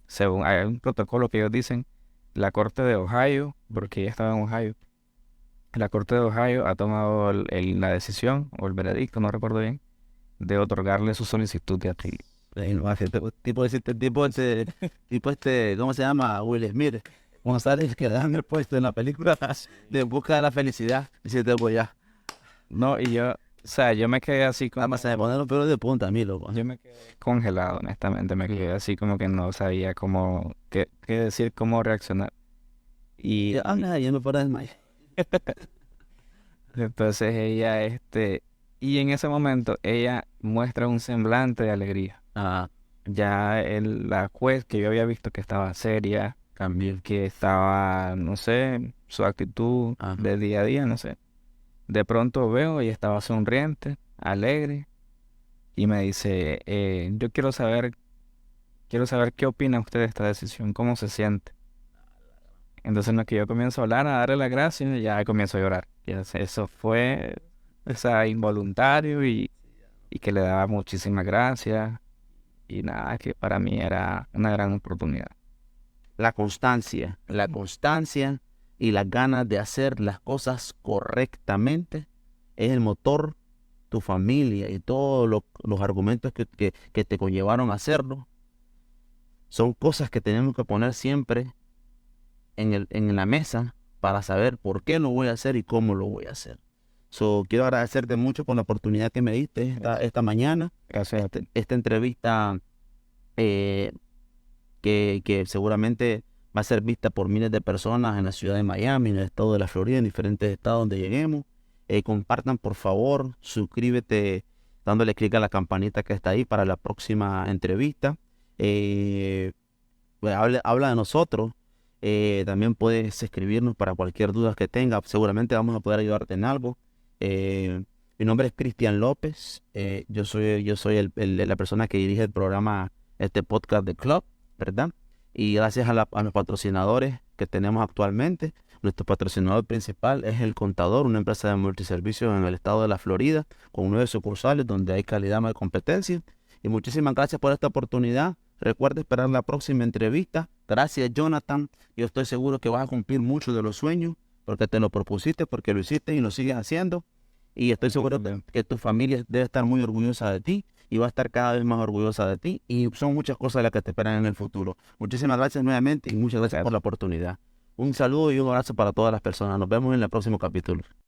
según hay un protocolo que ellos dicen, la corte de Ohio, porque ella estaba en Ohio, la corte de Ohio ha tomado la decisión, o el veredicto, no recuerdo bien, de otorgarle su solicitud de asilo. ¿Cómo se llama? Will Smith. González que le dan el puesto en la película de En busca de la felicidad. Dice, pues ya. No, y yo, o sea, yo me quedé así como, Además, se me ponen los pelos de punta a mí, loco. yo me quedé congelado, honestamente, me quedé así como que no sabía cómo, qué decir, cómo reaccionar. Y Nada, ya me para desmayar. entonces ella, y en ese momento ella muestra un semblante de alegría. Ah, Ya la juez que yo había visto que estaba seria, también. que estaba, no sé, su actitud Ajá. de día a día, no sé. De pronto veo y estaba sonriente, alegre, y me dice, yo quiero saber qué opina usted de esta decisión, cómo se siente. Entonces en lo que yo comienzo a hablar, a darle las gracias, ya comienzo a llorar. Eso fue, o sea, involuntario y que le daba muchísimas gracias. Y nada, que para mí era una gran oportunidad. La constancia y las ganas de hacer las cosas correctamente es el motor, tu familia y todos los argumentos que te conllevaron a hacerlo, son cosas que tenemos que poner siempre en la mesa para saber por qué lo voy a hacer y cómo lo voy a hacer. Quiero agradecerte mucho por la oportunidad que me diste esta mañana. Gracias a ti. Esta entrevista que seguramente va a ser vista por miles de personas en la ciudad de Miami, en el estado de la Florida, en diferentes estados donde lleguemos. Compartan, por favor, suscríbete dándole clic a la campanita que está ahí para la próxima entrevista. Habla de nosotros. También puedes escribirnos para cualquier duda que tengas. Seguramente vamos a poder ayudarte en algo. Mi nombre es Cristian López. Yo soy la persona que dirige el programa, este podcast de Club, ¿verdad? Y gracias a los patrocinadores que tenemos actualmente. Nuestro patrocinador principal es El Contador, una empresa de multiservicios en el estado de la Florida, con 9 sucursales donde hay calidad más competencia. Y muchísimas gracias por esta oportunidad. Recuerda esperar la próxima entrevista. Gracias, Jonathan. Yo estoy seguro que vas a cumplir muchos de los sueños porque te lo propusiste, porque lo hiciste y lo sigues haciendo. Y estoy seguro que tu familia debe estar muy orgullosa de ti y va a estar cada vez más orgullosa de ti. Y son muchas cosas las que te esperan en el futuro. Muchísimas gracias nuevamente y muchas gracias por la oportunidad. Un saludo y un abrazo para todas las personas. Nos vemos en el próximo capítulo.